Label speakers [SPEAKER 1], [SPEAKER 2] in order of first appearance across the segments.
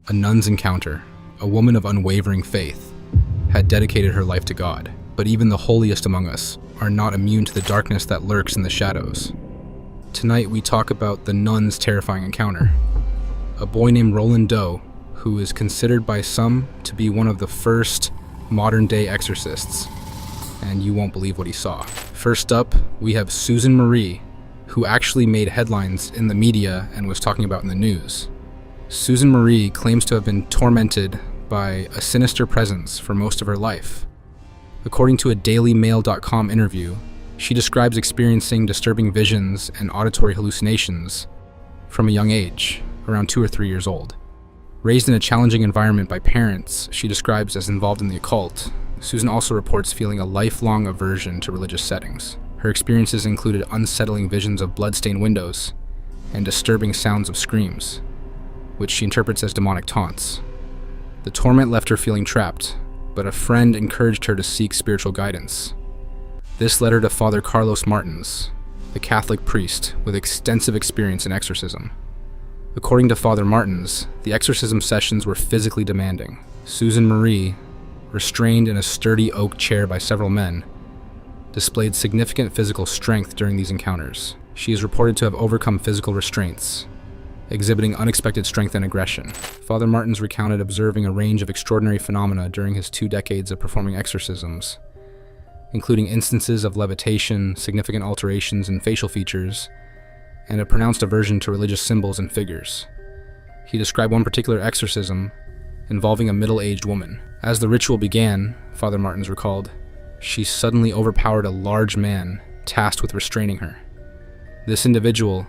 [SPEAKER 1] A nun's encounter, a woman of unwavering faith, had dedicated her life to God. But even the holiest among us are not immune to the darkness that lurks in the shadows. Tonight we talk about the nun's terrifying encounter. A boy named Roland Doe, who is considered by some to be one of the first modern-day exorcists. And you won't believe what he saw. First up, we have Susan Marie, who actually made headlines in the media and was talking about in the news. Susan Marie claims to have been tormented by a sinister presence for most of her life. According to a dailymail.com interview, she describes experiencing disturbing visions and auditory hallucinations from a young age, around 2 or 3 years old. Raised in a challenging environment by parents she describes as involved in the occult, Susan also reports feeling a lifelong aversion to religious settings. Her experiences included unsettling visions of blood-stained windows and disturbing sounds of screams, which she interprets as demonic taunts. The torment left her feeling trapped, but a friend encouraged her to seek spiritual guidance. This led her to Father Carlos Martins, a Catholic priest with extensive experience in exorcism. According to Father Martins, the exorcism sessions were physically demanding. Susan Marie, restrained in a sturdy oak chair by several men, displayed significant physical strength during these encounters. She is reported to have overcome physical restraints, exhibiting unexpected strength and aggression. Father Martins recounted observing a range of extraordinary phenomena during his 2 decades of performing exorcisms, including instances of levitation, significant alterations in facial features, and a pronounced aversion to religious symbols and figures. He described one particular exorcism involving a middle-aged woman. As the ritual began, Father Martins recalled, she suddenly overpowered a large man tasked with restraining her. This individual,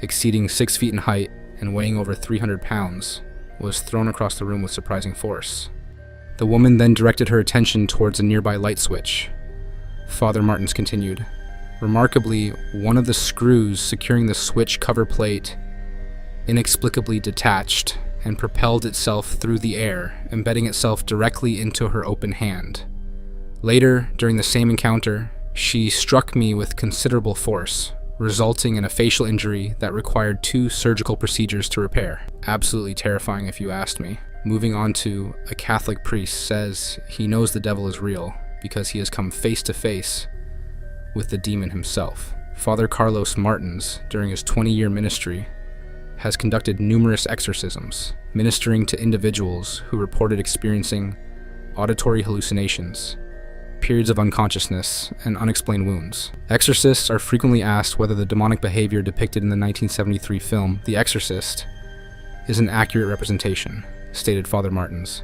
[SPEAKER 1] exceeding 6 feet in height and weighing over 300 pounds, was thrown across the room with surprising force. The woman then directed her attention towards a nearby light switch. Father Martins continued, remarkably, one of the screws securing the switch cover plate inexplicably detached and propelled itself through the air, embedding itself directly into her open hand. Later, during the same encounter, she struck me with considerable force, resulting in a facial injury that required 2 surgical procedures to repair. Absolutely terrifying if you asked me. Moving on to a Catholic priest says he knows the devil is real because he has come face to face with the demon himself. Father Carlos Martins, during his 20-year ministry, has conducted numerous exorcisms, ministering to individuals who reported experiencing auditory hallucinations, periods of unconsciousness, and unexplained wounds. Exorcists are frequently asked whether the demonic behavior depicted in the 1973 film The Exorcist is an accurate representation, stated Father Martins.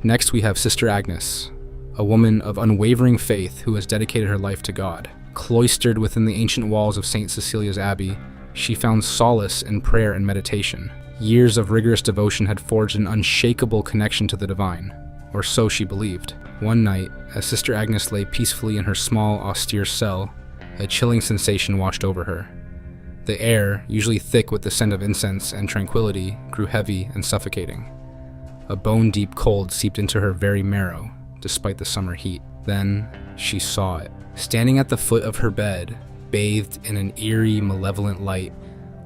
[SPEAKER 1] Next we have Sister Agnes, a woman of unwavering faith who has dedicated her life to God. Cloistered within the ancient walls of St. Cecilia's Abbey, she found solace in prayer and meditation. Years of rigorous devotion had forged an unshakable connection to the divine, or so she believed. One night, as Sister Agnes lay peacefully in her small, austere cell, a chilling sensation washed over her. The air, usually thick with the scent of incense and tranquility, grew heavy and suffocating. A bone-deep cold seeped into her very marrow, despite the summer heat. Then, she saw it. Standing at the foot of her bed, bathed in an eerie, malevolent light,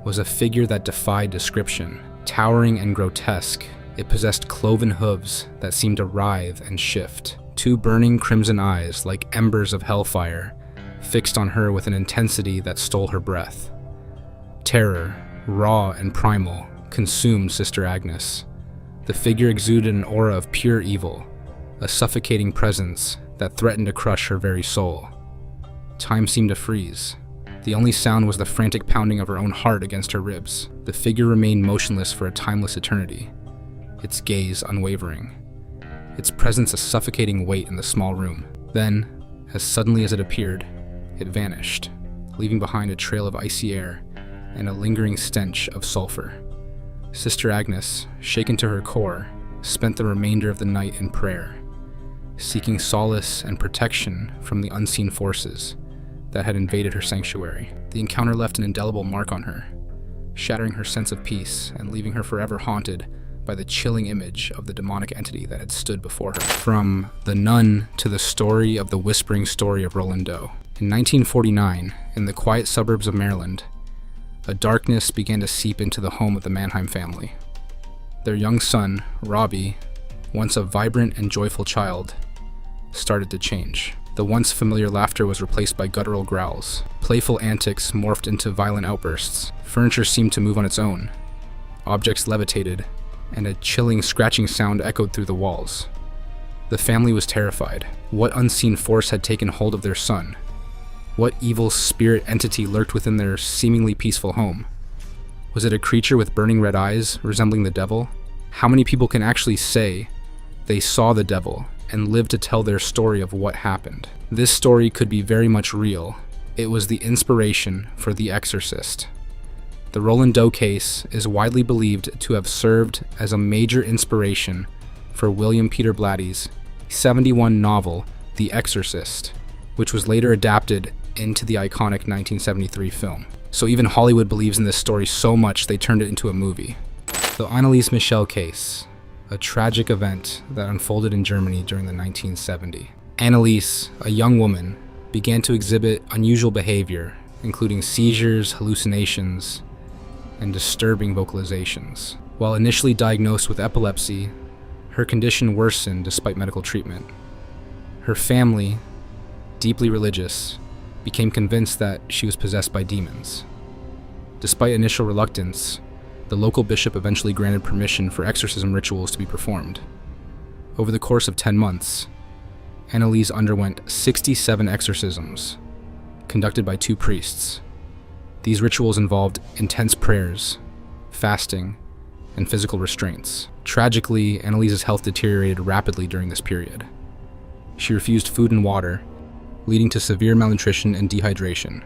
[SPEAKER 1] was a figure that defied description. Towering and grotesque, it possessed cloven hooves that seemed to writhe and shift. 2 burning crimson eyes, like embers of hellfire, fixed on her with an intensity that stole her breath. Terror, raw and primal, consumed Sister Agnes. The figure exuded an aura of pure evil, a suffocating presence that threatened to crush her very soul. Time seemed to freeze. The only sound was the frantic pounding of her own heart against her ribs. The figure remained motionless for a timeless eternity, its gaze unwavering, its presence a suffocating weight in the small room. Then, as suddenly as it appeared, it vanished, leaving behind a trail of icy air and a lingering stench of sulfur. Sister Agnes, shaken to her core, spent the remainder of the night in prayer, seeking solace and protection from the unseen forces that had invaded her sanctuary. The encounter left an indelible mark on her, shattering her sense of peace and leaving her forever haunted by the chilling image of the demonic entity that had stood before her. From the nun to the story of the whispering story of Roland Doe. In 1949, in the quiet suburbs of Maryland, a darkness began to seep into the home of the Mannheim family. Their young son, Robbie, once a vibrant and joyful child, started to change. The once familiar laughter was replaced by guttural growls. Playful antics morphed into violent outbursts. Furniture seemed to move on its own. Objects levitated, and a chilling, scratching sound echoed through the walls. The family was terrified. What unseen force had taken hold of their son? What evil spirit entity lurked within their seemingly peaceful home? Was it a creature with burning red eyes, resembling the devil? How many people can actually say they saw the devil and live to tell their story of what happened? This story could be very much real. It was the inspiration for The Exorcist. The Roland Doe case is widely believed to have served as a major inspiration for William Peter Blatty's 1971 novel, The Exorcist, which was later adapted into the iconic 1973 film. So even Hollywood believes in this story so much they turned it into a movie. The Annelise Michel case, a tragic event that unfolded in Germany during the 1970s. Annelise, a young woman, began to exhibit unusual behavior, including seizures, hallucinations, and disturbing vocalizations. While initially diagnosed with epilepsy, her condition worsened despite medical treatment. Her family, deeply religious, became convinced that she was possessed by demons. Despite initial reluctance, the local bishop eventually granted permission for exorcism rituals to be performed. Over the course of 10 months, Annelise underwent 67 exorcisms, conducted by 2 priests. These rituals involved intense prayers, fasting, and physical restraints. Tragically, Annelise's health deteriorated rapidly during this period. She refused food and water, leading to severe malnutrition and dehydration.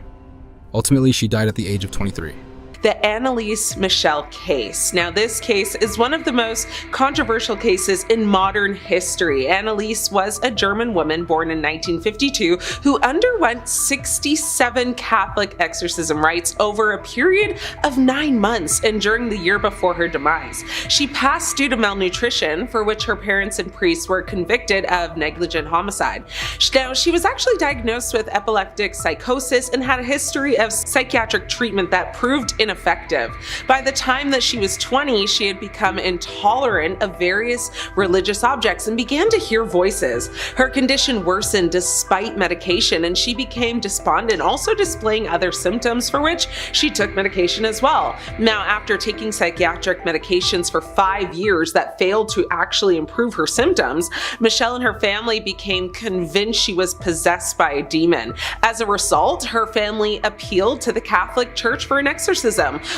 [SPEAKER 1] Ultimately, she died at the age of 23.
[SPEAKER 2] The Annelise Michel case. Now, this case is one of the most controversial cases in modern history. Annelise was a German woman born in 1952 who underwent 67 Catholic exorcism rites over a period of 9 months and during the year before her demise. She passed due to malnutrition, for which her parents and priests were convicted of negligent homicide. Now, she was actually diagnosed with epileptic psychosis and had a history of psychiatric treatment that proved ineffective. By the time that she was 20, she had become intolerant of various religious objects and began to hear voices. Her condition worsened despite medication, and she became despondent, also displaying other symptoms for which she took medication as well. Now, after taking psychiatric medications for 5 years that failed to actually improve her symptoms, Michelle and her family became convinced she was possessed by a demon. As a result, her family appealed to the Catholic Church for an exorcism.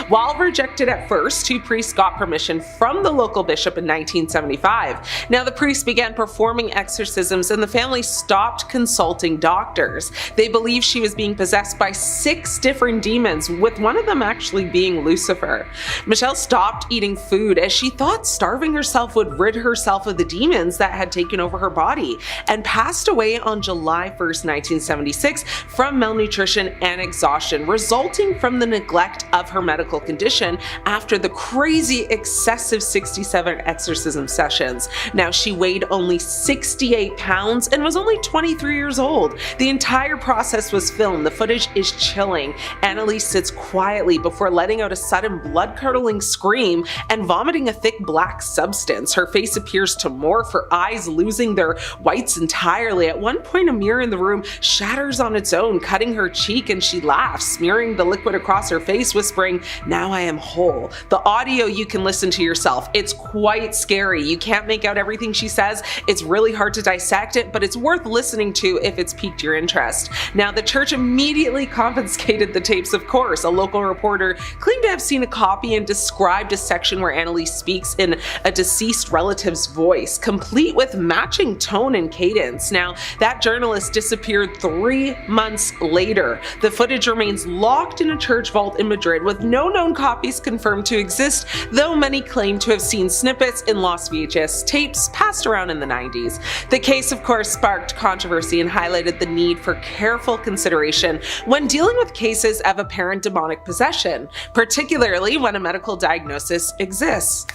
[SPEAKER 2] While rejected at first, 2 priests got permission from the local bishop in 1975. Now, the priests began performing exorcisms and the family stopped consulting doctors. They believed she was being possessed by 6 different demons, with one of them actually being Lucifer. Michelle stopped eating food as she thought starving herself would rid herself of the demons that had taken over her body, and passed away on July 1st, 1976 from malnutrition and exhaustion, resulting from the neglect of her medical condition after the crazy excessive 67 exorcism sessions. Now, she weighed only 68 pounds and was only 23 years old. The entire process was filmed. The footage is chilling. Annelise sits quietly before letting out a sudden blood-curdling scream and vomiting a thick black substance. Her face appears to morph, her eyes losing their whites entirely. At one point, a mirror in the room shatters on its own, cutting her cheek, and she laughs, smearing the liquid across her face, whispering, "Now I am whole." The audio you can listen to yourself. It's quite scary. You can't make out everything she says. It's really hard to dissect it, but it's worth listening to if it's piqued your interest. Now, the church immediately confiscated the tapes, of course. A local reporter claimed to have seen a copy and described a section where Annelise speaks in a deceased relative's voice, complete with matching tone and cadence. Now, that journalist disappeared 3 months later. The footage remains locked in a church vault in Madrid with no known copies confirmed to exist, though many claim to have seen snippets in lost VHS tapes passed around in the 90s. The case, of course, sparked controversy and highlighted the need for careful consideration when dealing with cases of apparent demonic possession, particularly when a medical diagnosis exists.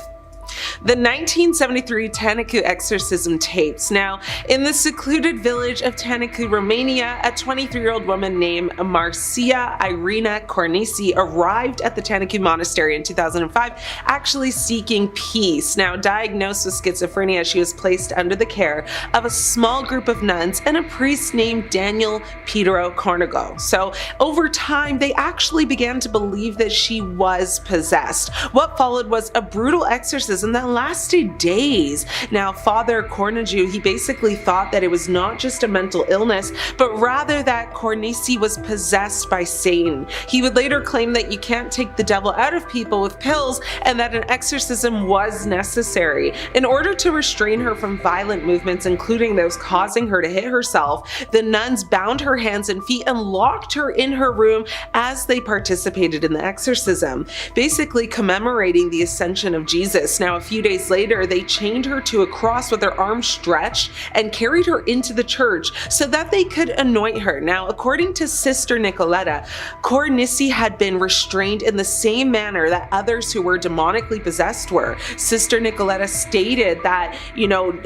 [SPEAKER 2] The 1973 Tanaku exorcism tapes. Now, in the secluded village of Tanaku, Romania, a 23-year-old woman named Marcia Irina Cornisi arrived at the Tanaku monastery in 2005, actually seeking peace. Now, diagnosed with schizophrenia, she was placed under the care of a small group of nuns and a priest named Daniel Pedro Cornago. So, over time, they actually began to believe that she was possessed. What followed was a brutal exorcism that lasted days. Now, Father Cornaju, he basically thought that it was not just a mental illness, but rather that Cornisi was possessed by Satan. He would later claim that you can't take the devil out of people with pills and that an exorcism was necessary. In order to restrain her from violent movements, including those causing her to hit herself, the nuns bound her hands and feet and locked her in her room as they participated in the exorcism, basically commemorating the ascension of Jesus. Now, a few days later, they chained her to a cross with her arms stretched and carried her into the church so that they could anoint her. Now, according to Sister Nicoletta, Cornisi had been restrained in the same manner that others who were demonically possessed were. Sister Nicoletta stated that,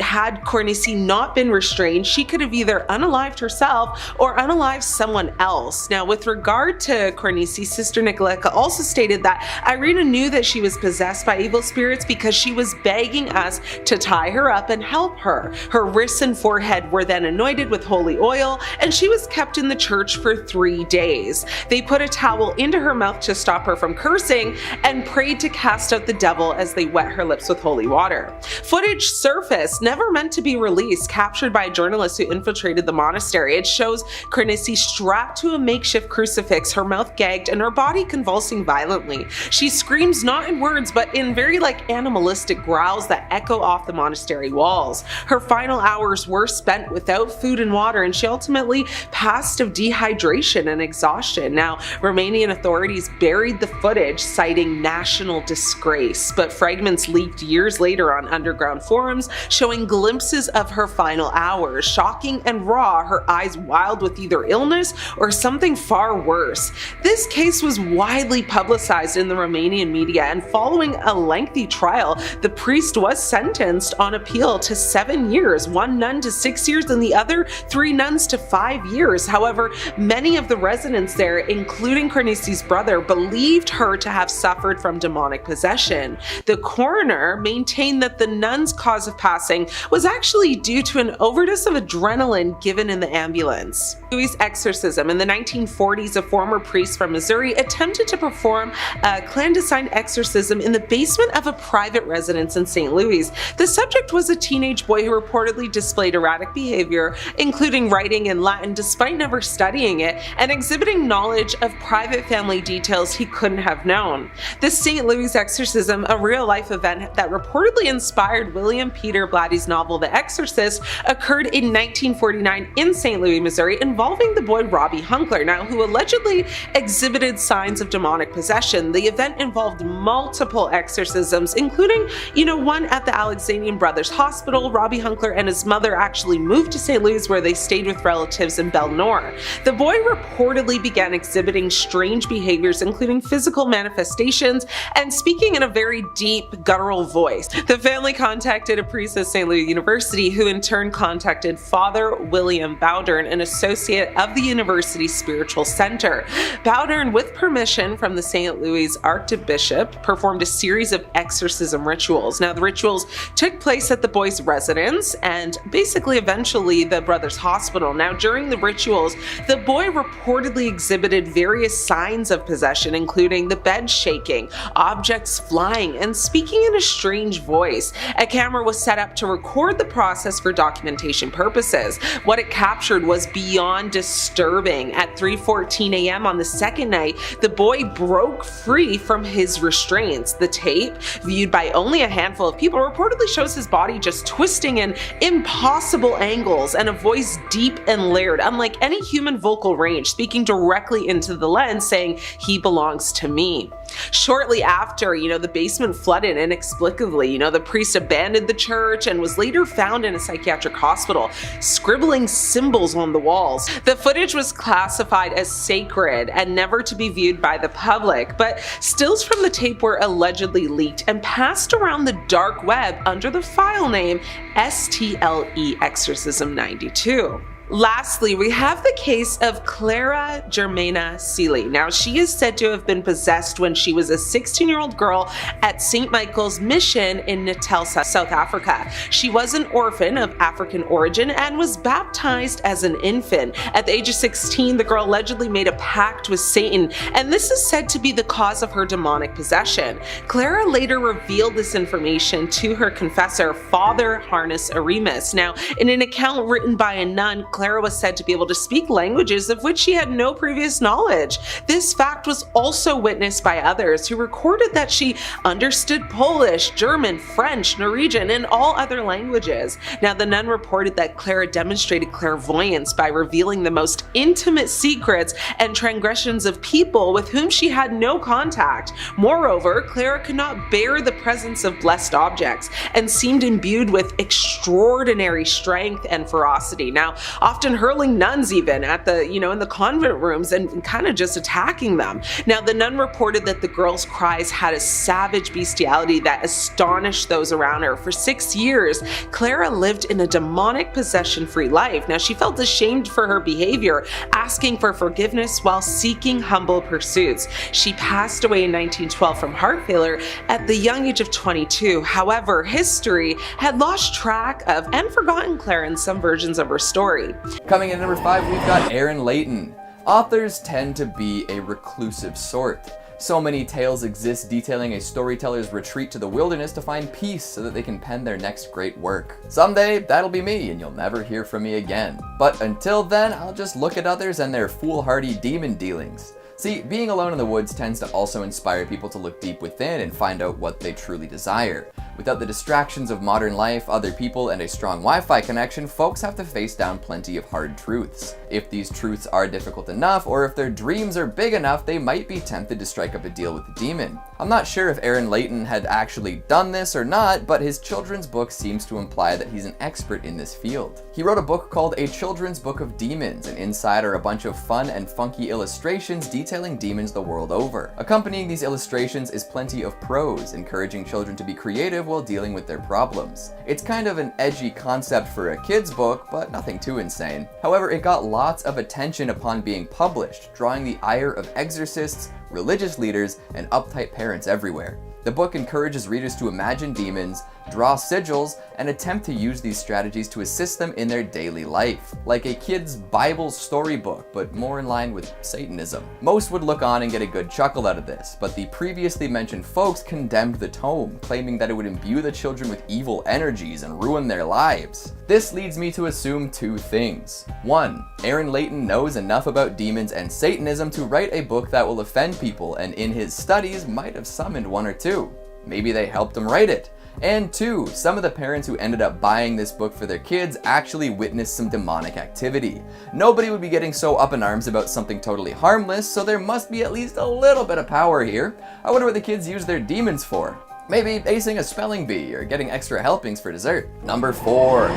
[SPEAKER 2] had Cornisi not been restrained, she could have either unalived herself or unalived someone else. Now, with regard to Cornisi, Sister Nicoletta also stated that Irina knew that she was possessed by evil spirits because she was begging us to tie her up and help her. Her wrists and forehead were then anointed with holy oil, and she was kept in the church for 3 days. They put a towel into her mouth to stop her from cursing and prayed to cast out the devil as they wet her lips with holy water. Footage surfaced, never meant to be released, captured by a journalist who infiltrated the monastery. It shows Cornisi strapped to a makeshift crucifix, her mouth gagged, and her body convulsing violently. She screams not in words, but in very animalistic growls that echo off the monastery walls. Her final hours were spent without food and water, and she ultimately passed of dehydration and exhaustion. Now, Romanian authorities buried the footage, citing national disgrace, but fragments leaked years later on underground forums showing glimpses of her final hours. Shocking and raw, her eyes wild with either illness or something far worse. This case was widely publicized in the Romanian media, and following a lengthy trial, the priest was sentenced on appeal to 7 years, one nun to 6 years and the other 3 nuns to 5 years. However, many of the residents there, including Cornisi's brother, believed her to have suffered from demonic possession. The coroner maintained that the nun's cause of passing was actually due to an overdose of adrenaline given in the ambulance. Louis' exorcism. In the 1940s, a former priest from Missouri attempted to perform a clandestine exorcism in the basement of a private residence in St. Louis. The subject was a teenage boy who reportedly displayed erratic behavior, including writing in Latin despite never studying it, and exhibiting knowledge of private family details he couldn't have known. The St. Louis exorcism, a real-life event that reportedly inspired William Peter Blatty's novel The Exorcist, occurred in 1949 in St. Louis, Missouri, involving the boy Robbie Hunkler, now who allegedly exhibited signs of demonic possession. The event involved multiple exorcisms, including, one at the Alexandrian Brothers Hospital. Robbie Hunkler and his mother actually moved to St. Louis, where they stayed with relatives in Belle Noire. The boy reportedly began exhibiting strange behaviors, including physical manifestations and speaking in a very deep, guttural voice. The family contacted a priest at St. Louis University, who in turn contacted Father William Bowdern, an associate of the university's spiritual center. Bowdern, with permission from the St. Louis Archbishop, performed a series of exorcism rituals. Now, the rituals took place at the boy's residence and basically eventually the brothers' hospital. Now, during the rituals, the boy reportedly exhibited various signs of possession, including the bed shaking, objects flying, and speaking in a strange voice. A camera was set up to record the process for documentation purposes. What it captured was beyond disturbing. At 3:14 a.m. on the second night, the boy broke free from his restraints. The tape, viewed by only a handful of people, reportedly shows his body just twisting in impossible angles and a voice deep and layered, unlike any human vocal range, speaking directly into the lens, saying, "He belongs to me." Shortly after, the basement flooded inexplicably. The priest abandoned the church and was later found in a psychiatric hospital, scribbling symbols on the walls. The footage was classified as sacred and never to be viewed by the public, but stills from the tape were allegedly leaked and passed around the dark web under the file name STLE Exorcism 92. Lastly, we have the case of Clara Germaina Sely. Now, she is said to have been possessed when she was a 16-year-old girl at St. Michael's Mission in Natal, South Africa. She was an orphan of African origin and was baptized as an infant. At the age of 16, the girl allegedly made a pact with Satan, and this is said to be the cause of her demonic possession. Clara later revealed this information to her confessor, Father Harness Aremus. Now, in an account written by a nun, Clara was said to be able to speak languages of which she had no previous knowledge. This fact was also witnessed by others who recorded that she understood Polish, German, French, Norwegian, and all other languages. Now, the nun reported that Clara demonstrated clairvoyance by revealing the most intimate secrets and transgressions of people with whom she had no contact. Moreover, Clara could not bear the presence of blessed objects and seemed imbued with extraordinary strength and ferocity. Now, often hurling nuns even at the, in the convent rooms and kind of just attacking them. Now, the nun reported that the girl's cries had a savage bestiality that astonished those around her. For 6 years, Clara lived in a demonic possession-free life. Now, she felt ashamed for her behavior, asking for forgiveness while seeking humble pursuits. She passed away in 1912 from heart failure at the young age of 22. However, history had lost track of and forgotten Clara in some versions of her story.
[SPEAKER 3] Coming in at number 5, we've got Leighton. Authors tend to be a reclusive sort. So many tales exist detailing a storyteller's retreat to the wilderness to find peace so that they can pen their next great work. Someday, that'll be me, and you'll never hear from me again. But until then, I'll just look at others and their foolhardy demon dealings. See, being alone in the woods tends to also inspire people to look deep within and find out what they truly desire. Without the distractions of modern life, other people, and a strong Wi-Fi connection, folks have to face down plenty of hard truths. If these truths are difficult enough, or if their dreams are big enough, they might be tempted to strike up a deal with the demon. I'm not sure if Leighton had actually done this or not, but his children's book seems to imply that he's an expert in this field. He wrote a book called A Children's Book of Demons, and inside are a bunch of fun and funky illustrations detailing demons the world over. Accompanying these illustrations is plenty of prose, encouraging children to be creative while dealing with their problems. It's kind of an edgy concept for a kid's book, but nothing too insane. However, it got lots of attention upon being published, drawing the ire of exorcists, religious leaders, and uptight parents everywhere. The book encourages readers to imagine demons, draw sigils, and attempt to use these strategies to assist them in their daily life, like a kid's Bible storybook, but more in line with Satanism. Most would look on and get a good chuckle out of this, but the previously mentioned folks condemned the tome, claiming that it would imbue the children with evil energies and ruin their lives. This leads me to assume two things. 1. Leighton knows enough about demons and Satanism to write a book that will offend people, and in his studies might have summoned one or two. Maybe they helped him write it. And 2, some of the parents who ended up buying this book for their kids actually witnessed some demonic activity. Nobody would be getting so up in arms about something totally harmless, so there must be at least a little bit of power here. I wonder what the kids use their demons for. Maybe acing a spelling bee or getting extra helpings for dessert. Number 4,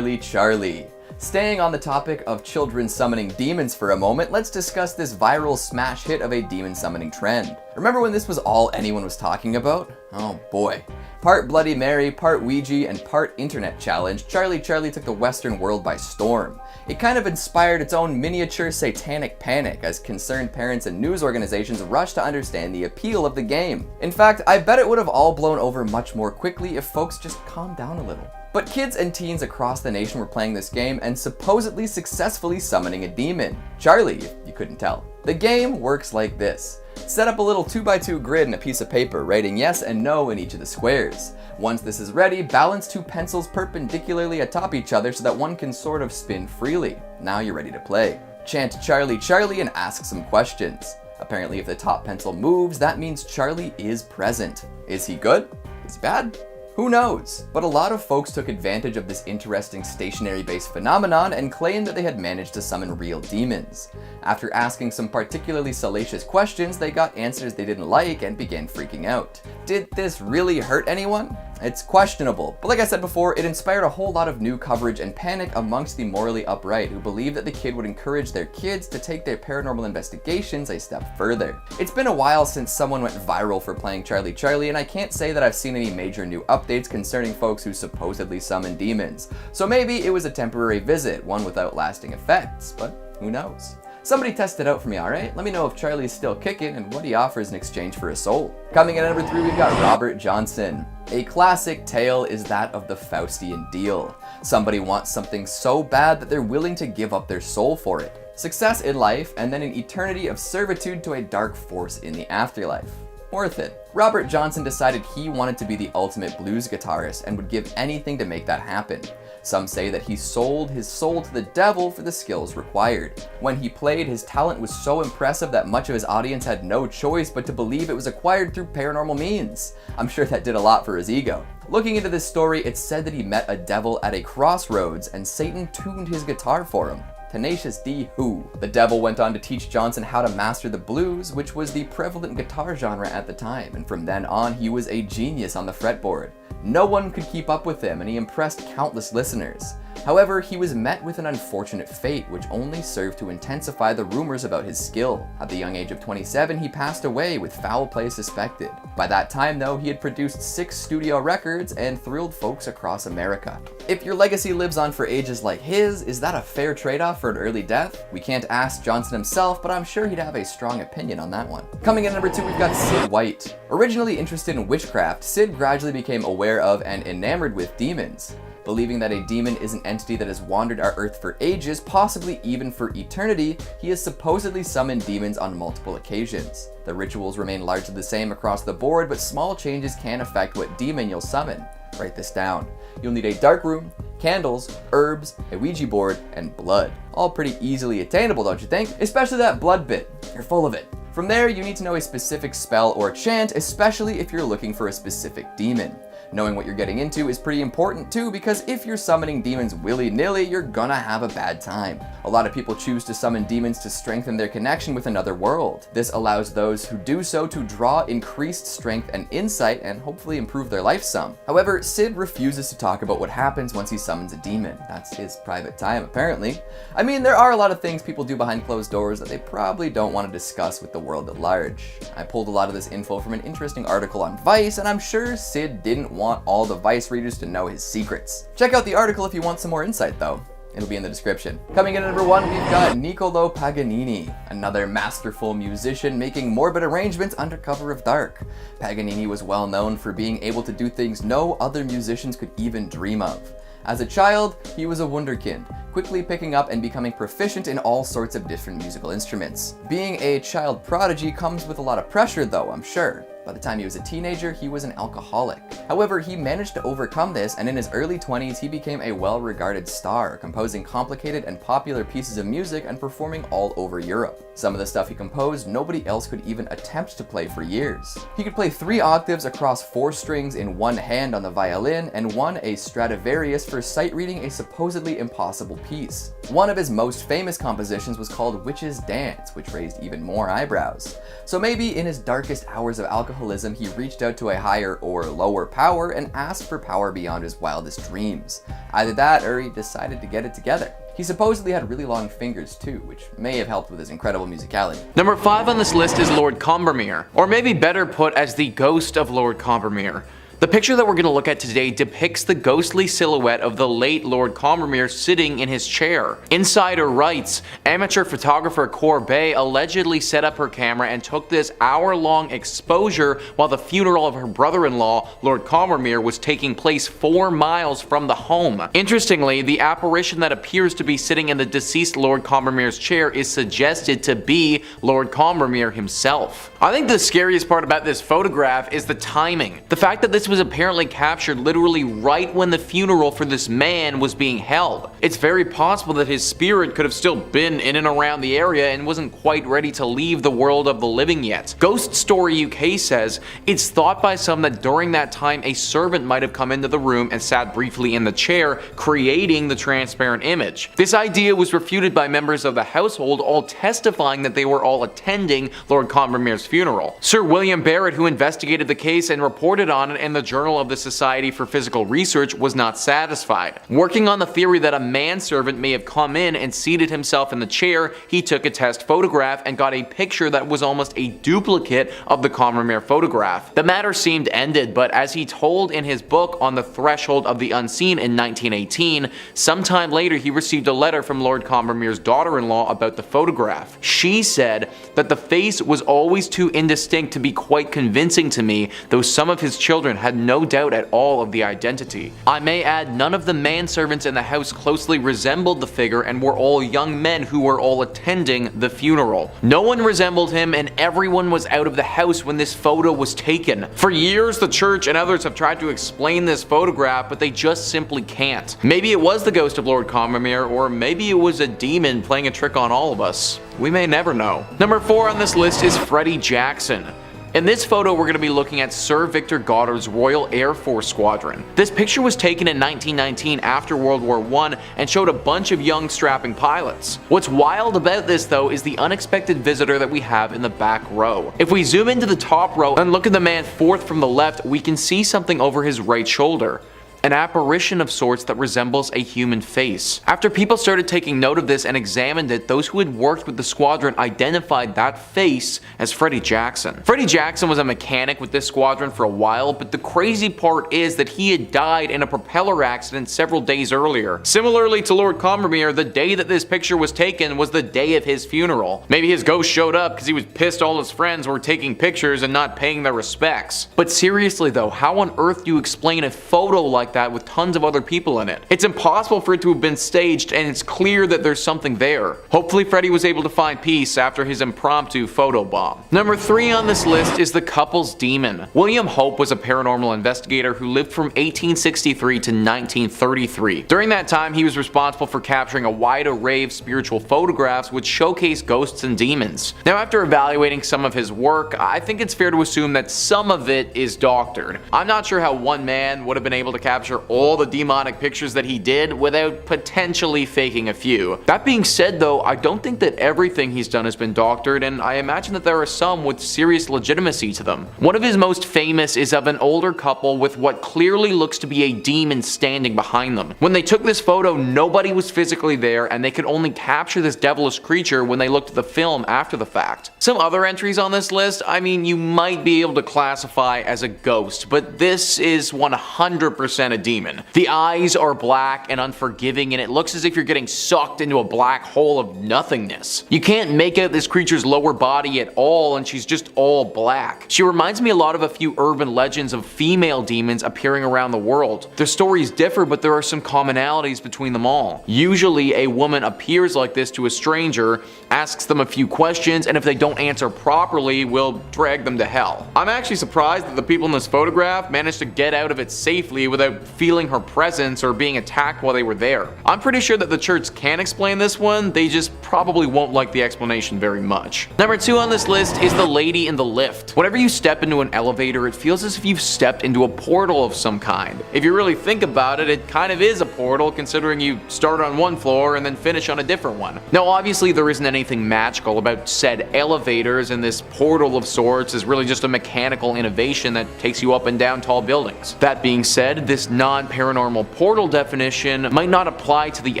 [SPEAKER 3] Charlie. Staying on the topic of children summoning demons for a moment, let's discuss this viral smash hit of a demon summoning trend. Remember when this was all anyone was talking about? Oh boy. Part Bloody Mary, part Ouija, and part internet challenge, Charlie took the Western world by storm. It kind of inspired its own miniature satanic panic as concerned parents and news organizations rushed to understand the appeal of the game. In fact, I bet it would have all blown over much more quickly if folks just calmed down a little. But kids and teens across the nation were playing this game and supposedly successfully summoning a demon. Charlie, if you couldn't tell. The game works like this. Set up a little 2x2 grid and a piece of paper, writing yes and no in each of the squares. Once this is ready, balance 2 pencils perpendicularly atop each other so that one can sort of spin freely. Now you're ready to play. Chant Charlie and ask some questions. Apparently if the top pencil moves, that means Charlie is present. Is he good? Is he bad? Who knows? But a lot of folks took advantage of this interesting stationary-based phenomenon and claimed that they had managed to summon real demons. After asking some particularly salacious questions, they got answers they didn't like and began freaking out. Did this really hurt anyone? It's questionable, but like I said before, it inspired a whole lot of new coverage and panic amongst the morally upright who believed that the kid would encourage their kids to take their paranormal investigations a step further. It's been a while since someone went viral for playing Charlie Charlie, and I can't say that I've seen any major new updates concerning folks who supposedly summon demons. So maybe it was a temporary visit, one without lasting effects, but who knows? Somebody test it out for me, alright? Let me know if Charlie's still kicking and what he offers in exchange for a soul. Coming in at number 3, we've got Robert Johnson. A classic tale is that of the Faustian deal. Somebody wants something so bad that they're willing to give up their soul for it. Success in life, and then an eternity of servitude to a dark force in the afterlife. Worth it. Robert Johnson decided he wanted to be the ultimate blues guitarist and would give anything to make that happen. Some say that he sold his soul to the devil for the skills required. When he played, his talent was so impressive that much of his audience had no choice but to believe it was acquired through paranormal means. I'm sure that did a lot for his ego. Looking into this story, it's said that he met a devil at a crossroads and Satan tuned his guitar for him. Tenacious D who. The devil went on to teach Johnson how to master the blues, which was the prevalent guitar genre at the time, and from then on he was a genius on the fretboard. No one could keep up with him, and he impressed countless listeners. However, he was met with an unfortunate fate, which only served to intensify the rumors about his skill. At the young age of 27, he passed away with foul play suspected. By that time, though, he had produced 6 studio records and thrilled folks across America. If your legacy lives on for ages like his, is that a fair trade-off for an early death? We can't ask Johnson himself, but I'm sure he'd have a strong opinion on that one. Coming in at number 2, we've got Sid White. Originally interested in witchcraft, Sid gradually became aware of and enamored with demons. Believing that a demon is an entity that has wandered our earth for ages, possibly even for eternity, he has supposedly summoned demons on multiple occasions. The rituals remain largely the same across the board, but small changes can affect what demon you'll summon. Write this down. You'll need a dark room, candles, herbs, a Ouija board, and blood. All pretty easily attainable, don't you think? Especially that blood bit. You're full of it. From there, you need to know a specific spell or chant, especially if you're looking for a specific demon. Knowing what you're getting into is pretty important too, because if you're summoning demons willy-nilly, you're gonna have a bad time. A lot of people choose to summon demons to strengthen their connection with another world. This allows those who do so to draw increased strength and insight and hopefully improve their life some. However, Sid refuses to talk about what happens once he summons a demon. That's his private time, apparently. I mean, there are a lot of things people do behind closed doors that they probably don't want to discuss with the world at large. I pulled a lot of this info from an interesting article on Vice, and I'm sure Sid didn't want all the Vice readers to know his secrets. Check out the article if you want some more insight though. It'll be in the description. Coming in at number 1, we've got Niccolò Paganini, another masterful musician making morbid arrangements under cover of dark. Paganini was well known for being able to do things no other musicians could even dream of. As a child, he was a wunderkind, quickly picking up and becoming proficient in all sorts of different musical instruments. Being a child prodigy comes with a lot of pressure though, I'm sure. By the time he was a teenager, he was an alcoholic. However, he managed to overcome this, and in his early 20s, he became a well-regarded star, composing complicated and popular pieces of music and performing all over Europe. Some of the stuff he composed, nobody else could even attempt to play for years. He could play 3 octaves across 4 strings in one hand on the violin, and won a Stradivarius for sight reading a supposedly impossible piece. One of his most famous compositions was called Witch's Dance, which raised even more eyebrows. So maybe in his darkest hours of alcoholism, he reached out to a higher or lower power and asked for power beyond his wildest dreams. Either that, or he decided to get it together. He supposedly had really long fingers too, which may have helped with his incredible musicality.
[SPEAKER 4] Number 5 on this list is Lord Combermir, or maybe better put as the ghost of Lord Combermir. The picture that we're going to look at today depicts the ghostly silhouette of the late Lord Combermir sitting in his chair. Insider writes, amateur photographer Corbet allegedly set up her camera and took this hour-long exposure while the funeral of her brother-in-law, Lord Combermir, was taking place 4 miles from the home. Interestingly, the apparition that appears to be sitting in the deceased Lord Combermir's chair is suggested to be Lord Combermir himself. I think the scariest part about this photograph is the timing. The fact that this was was apparently captured literally right when the funeral for this man was being held. It's very possible that his spirit could have still been in and around the area and wasn't quite ready to leave the world of the living yet. Ghost Story UK says it's thought by some that during that time a servant might have come into the room and sat briefly in the chair, creating the transparent image. This idea was refuted by members of the household, all testifying that they were all attending Lord Combermir's funeral. Sir William Barrett, who investigated the case and reported on it in the Journal of the Society for Physical Research, was not satisfied. Working on the theory that a manservant may have come in and seated himself in the chair, he took a test photograph and got a picture that was almost a duplicate of the Combermir photograph. The matter seemed ended, but as he told in his book On the Threshold of the Unseen in 1918, sometime later he received a letter from Lord Combermir's daughter-in-law about the photograph. She said that the face was always too indistinct to be quite convincing to me, though some of his children had no doubt at all of the identity. I may add, none of the manservants in the house closely resembled the figure and were all young men who were all attending the funeral. No one resembled him and everyone was out of the house when this photo was taken. For years the church and others have tried to explain this photograph, but they just simply can't. Maybe it was the ghost of Lord Combermir, or maybe it was a demon playing a trick on all of us. We may never know. Number 4 on this list is Freddy Jackson. In this photo, we're going to be looking at Sir Victor Goddard's Royal Air Force Squadron. This picture was taken in 1919 after World War I and showed a bunch of young strapping pilots. What's wild about this though is the unexpected visitor that we have in the back row. If we zoom into the top row and look at the man fourth from the left, we can see something over his right shoulder. An apparition of sorts that resembles a human face. After people started taking note of this and examined it, those who had worked with the squadron identified that face as Freddy Jackson. Freddy Jackson was a mechanic with this squadron for a while, but the crazy part is that he had died in a propeller accident several days earlier. Similarly to Lord Combermir, the day that this picture was taken was the day of his funeral. Maybe his ghost showed up because he was pissed all his friends were taking pictures and not paying their respects. But seriously though, how on earth do you explain a photo like that with tons of other people in it? It's impossible for it to have been staged, and it's clear that there's something there. Hopefully Freddy was able to find peace after his impromptu photo bomb. Number 3 on this list is the couple's demon. William Hope was a paranormal investigator who lived from 1863 to 1933. During that time, he was responsible for capturing a wide array of spiritual photographs which showcase ghosts and demons. Now, after evaluating some of his work, I think it's fair to assume that some of it is doctored. I'm not sure how one man would have been able to capture all the demonic pictures that he did without potentially faking a few. That being said though, I don't think that everything he's done has been doctored, and I imagine that there are some with serious legitimacy to them. One of his most famous is of an older couple with what clearly looks to be a demon standing behind them. When they took this photo, nobody was physically there, and they could only capture this devilish creature when they looked at the film after the fact. Some other entries on this list, I mean, you might be able to classify as a ghost, but this is 100% a demon. The eyes are black and unforgiving, and it looks as if you're getting sucked into a black hole of nothingness. You can't make out this creature's lower body at all, and she's just all black. She reminds me a lot of a few urban legends of female demons appearing around the world. Their stories differ, but there are some commonalities between them all. Usually a woman appears like this to a stranger, asks them a few questions, and if they don't answer properly, will drag them to hell. I'm actually surprised that the people in this photograph managed to get out of it safely without feeling her presence or being attacked while they were there. I'm pretty sure that the church can explain this one, they just probably won't like the explanation very much. Number 2 on this list is the lady in the lift. Whenever you step into an elevator, it feels as if you've stepped into a portal of some kind. If you really think about it, it kind of is a portal, considering you start on one floor and then finish on a different one. Now obviously there isn't anything magical about said elevators, and this portal of sorts is really just a mechanical innovation that takes you up and down tall buildings. That being said, this non-paranormal portal definition might not apply to the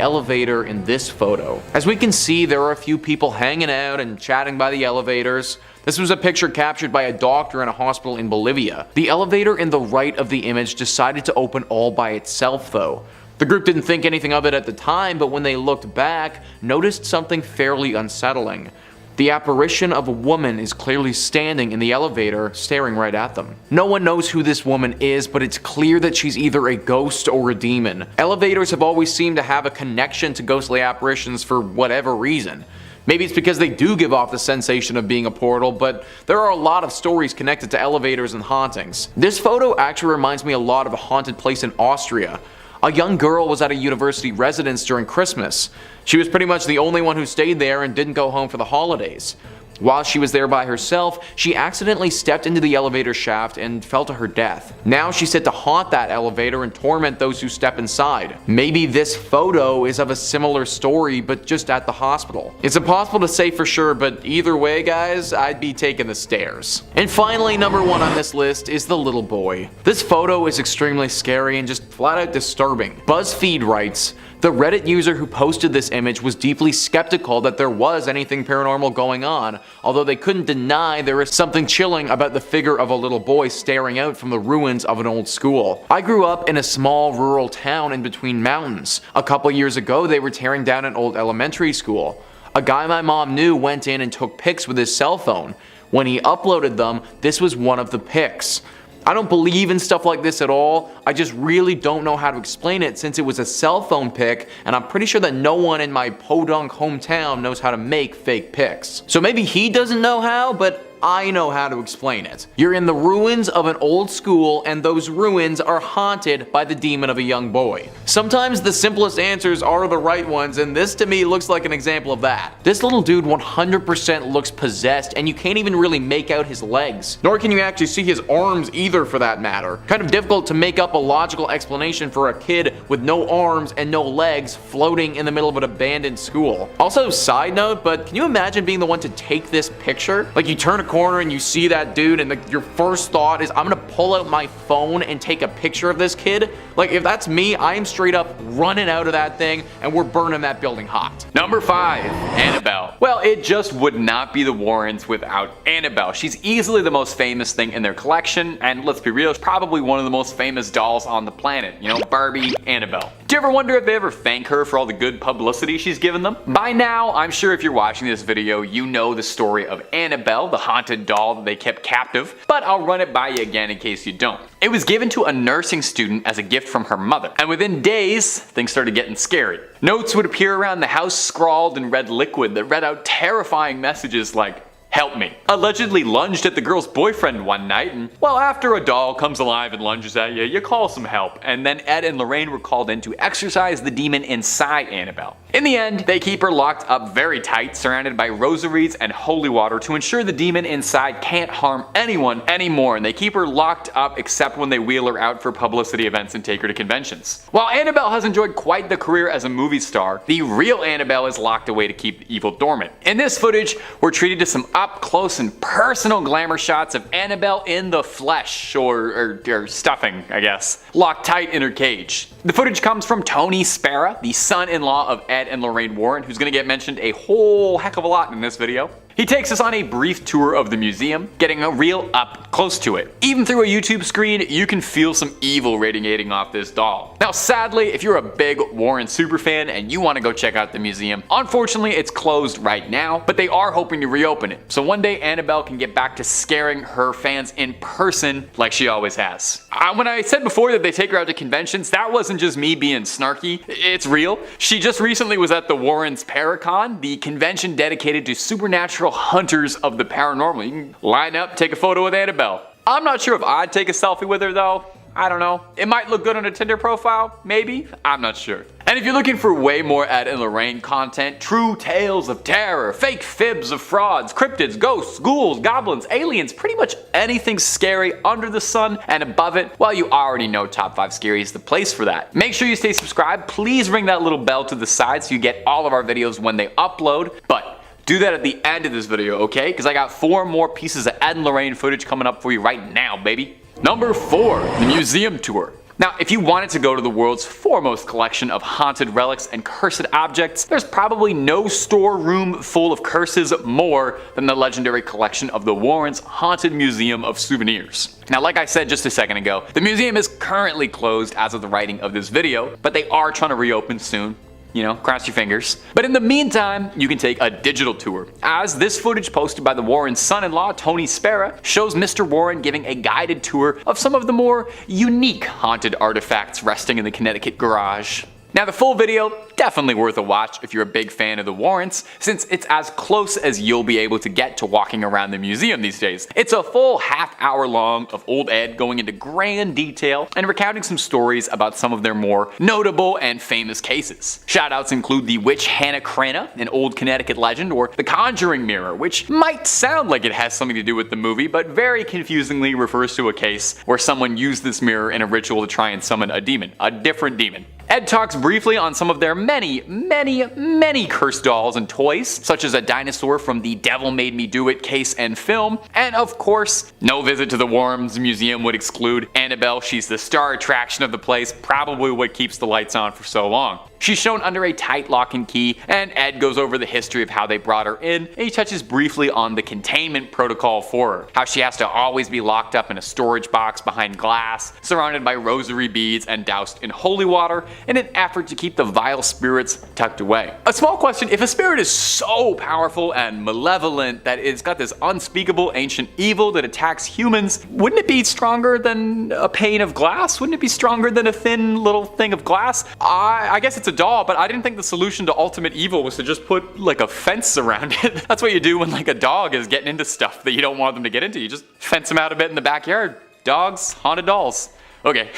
[SPEAKER 4] elevator in this photo. As we can see, there are a few people hanging out and chatting by the elevators. This was a picture captured by a doctor in a hospital in Bolivia. The elevator in the right of the image decided to open all by itself though. The group didn't think anything of it at the time, but when they looked back, noticed something fairly unsettling. The apparition of a woman is clearly standing in the elevator, staring right at them. No one knows who this woman is, but it's clear that she's either a ghost or a demon. Elevators have always seemed to have a connection to ghostly apparitions for whatever reason. Maybe it's because they do give off the sensation of being a portal, but there are a lot of stories connected to elevators and hauntings. This photo actually reminds me a lot of a haunted place in Austria. A young girl was at a university residence during Christmas. She was pretty much the only one who stayed there and didn't go home for the holidays. While she was there by herself, she accidentally stepped into the elevator shaft and fell to her death. Now she's set to haunt that elevator and torment those who step inside. Maybe this photo is of a similar story, but just at the hospital. It's impossible to say for sure, but either way, guys, I'd be taking the stairs. And finally, number 1 on this list is the little boy. This photo is extremely scary and just flat out disturbing. BuzzFeed writes, "The Reddit user who posted this image was deeply skeptical that there was anything paranormal going on, although they couldn't deny there is something chilling about the figure of a little boy staring out from the ruins of an old school. I grew up in a small rural town in between mountains. A couple years ago they were tearing down an old elementary school. A guy my mom knew went in and took pics with his cell phone. When he uploaded them, this was one of the pics. I don't believe in stuff like this at all. I just really don't know how to explain it since it was a cell phone pic, and I'm pretty sure that no one in my podunk hometown knows how to make fake pics. So maybe he doesn't know how, but I know how to explain it. You're in the ruins of an old school, and those ruins are haunted by the demon of a young boy. Sometimes the simplest answers are the right ones, and this to me looks like an example of that. This little dude 100% looks possessed, and you can't even really make out his legs. Nor can you actually see his arms either, for that matter. Kind of difficult to make up a logical explanation for a kid with no arms and no legs floating in the middle of an abandoned school. Also, side note, but can you imagine being the one to take this picture? Like, you turn a corner and you see that dude and your first thought is, I'm gonna pull out my phone and take a picture of this kid. Like, if that's me, I am straight up running out of that thing and we're burning that building hot.
[SPEAKER 5] Number 5, Annabelle. Well, it just would not be the Warrens without Annabelle. She's easily the most famous thing in their collection, and let's be real, it's probably one of the most famous dolls on the planet. You know, Barbie, Annabelle. Do you ever wonder if they ever thank her for all the good publicity she's given them? By now, I'm sure if you're watching this video, you know the story of Annabelle, the haunted doll that they kept captive, but I'll run it by you again in case you don't. It was given to a nursing student as a gift from her mother, and within days, things started getting scary. Notes would appear around the house scrawled in red liquid that read out terrifying messages like, "Help me." Allegedly lunged at the girl's boyfriend one night, and well, after a doll comes alive and lunges at you, you call some help, and then Ed and Lorraine were called in to exorcise the demon inside Annabelle. In the end, they keep her locked up very tight, surrounded by rosaries and holy water to ensure the demon inside can't harm anyone anymore, and they keep her locked up except when they wheel her out for publicity events and take her to conventions. While Annabelle has enjoyed quite the career as a movie star, the real Annabelle is locked away to keep the evil dormant. In this footage, we're treated to some up close and personal glamour shots of Annabelle in the flesh, or stuffing, I guess, locked tight in her cage. The footage comes from Tony Spera, the son-in-law of Ed and Lorraine Warren, who's gonna get mentioned a whole heck of a lot in this video. He takes us on a brief tour of the museum, getting a real up close to it. Even through a YouTube screen, you can feel some evil radiating off this doll. Now sadly, if you're a big Warren superfan and you want to go check out the museum, unfortunately it's closed right now, but they are hoping to reopen it. So one day Annabelle can get back to scaring her fans in person like she always has. When I said before that they take her out to conventions, that wasn't just me being snarky, it's real. She just recently was at the Warrens Paracon, the convention dedicated to supernatural hunters of the paranormal. You can line up, take a photo with Annabelle. I'm not sure if I'd take a selfie with her though. I don't know. It might look good on a Tinder profile, maybe? I'm not sure. And if you're looking for way more Ed and Lorraine content, true tales of terror, fake fibs of frauds, cryptids, ghosts, ghouls, goblins, aliens, pretty much anything scary under the sun and above it, well, you already know Top 5 Scary is the place for that. Make sure you stay subscribed. Please ring that little bell to the side so you get all of our videos when they upload. But do that at the end of this video, okay? Because I got 4 more pieces of Ed and Lorraine footage coming up for you right now, baby. Number 4, the museum tour. Now, if you wanted to go to the world's foremost collection of haunted relics and cursed objects, there's probably no storeroom full of curses more than the legendary collection of the Warrens' Haunted Museum of Souvenirs. Now, like I said just a second ago, the museum is currently closed as of the writing of this video, but they are trying to reopen soon. You know, cross your fingers. But in the meantime, you can take a digital tour, as this footage posted by the Warren's son-in-law, Tony Spera, shows Mr. Warren giving a guided tour of some of the more unique haunted artifacts resting in the Connecticut garage. Now the full video, definitely worth a watch if you're a big fan of the Warrens, since it's as close as you'll be able to get to walking around the museum these days. It's a full half-hour long of old Ed going into grand detail and recounting some stories about some of their more notable and famous cases. Shoutouts include the witch Hannah Cranna, an old Connecticut legend, or the Conjuring Mirror, which might sound like it has something to do with the movie, but very confusingly refers to a case where someone used this mirror in a ritual to try and summon a demon, a different demon. Ed talks briefly on some of their many cursed dolls and toys, such as a dinosaur from the Devil Made Me Do It case and film, and of course, no visit to the Warrens Museum would exclude Annabelle. She's the star attraction of the place, probably what keeps the lights on for so long. She's shown under a tight lock and key, and Ed goes over the history of how they brought her in, and he touches briefly on the containment protocol for her, how she has to always be locked up in a storage box behind glass, surrounded by rosary beads and doused in holy water, in an effort to keep the vile spirits tucked away. A small question: if a spirit is so powerful and malevolent that it's got this unspeakable ancient evil that attacks humans, wouldn't it be stronger than a pane of glass? Wouldn't it be stronger than a thin little thing of glass? I guess it's a doll, but I didn't think the solution to ultimate evil was to just put like a fence around it. That's what you do when like a dog is getting into stuff that you don't want them to get into. You just fence them out a bit in the backyard. Dogs, haunted dolls. Okay.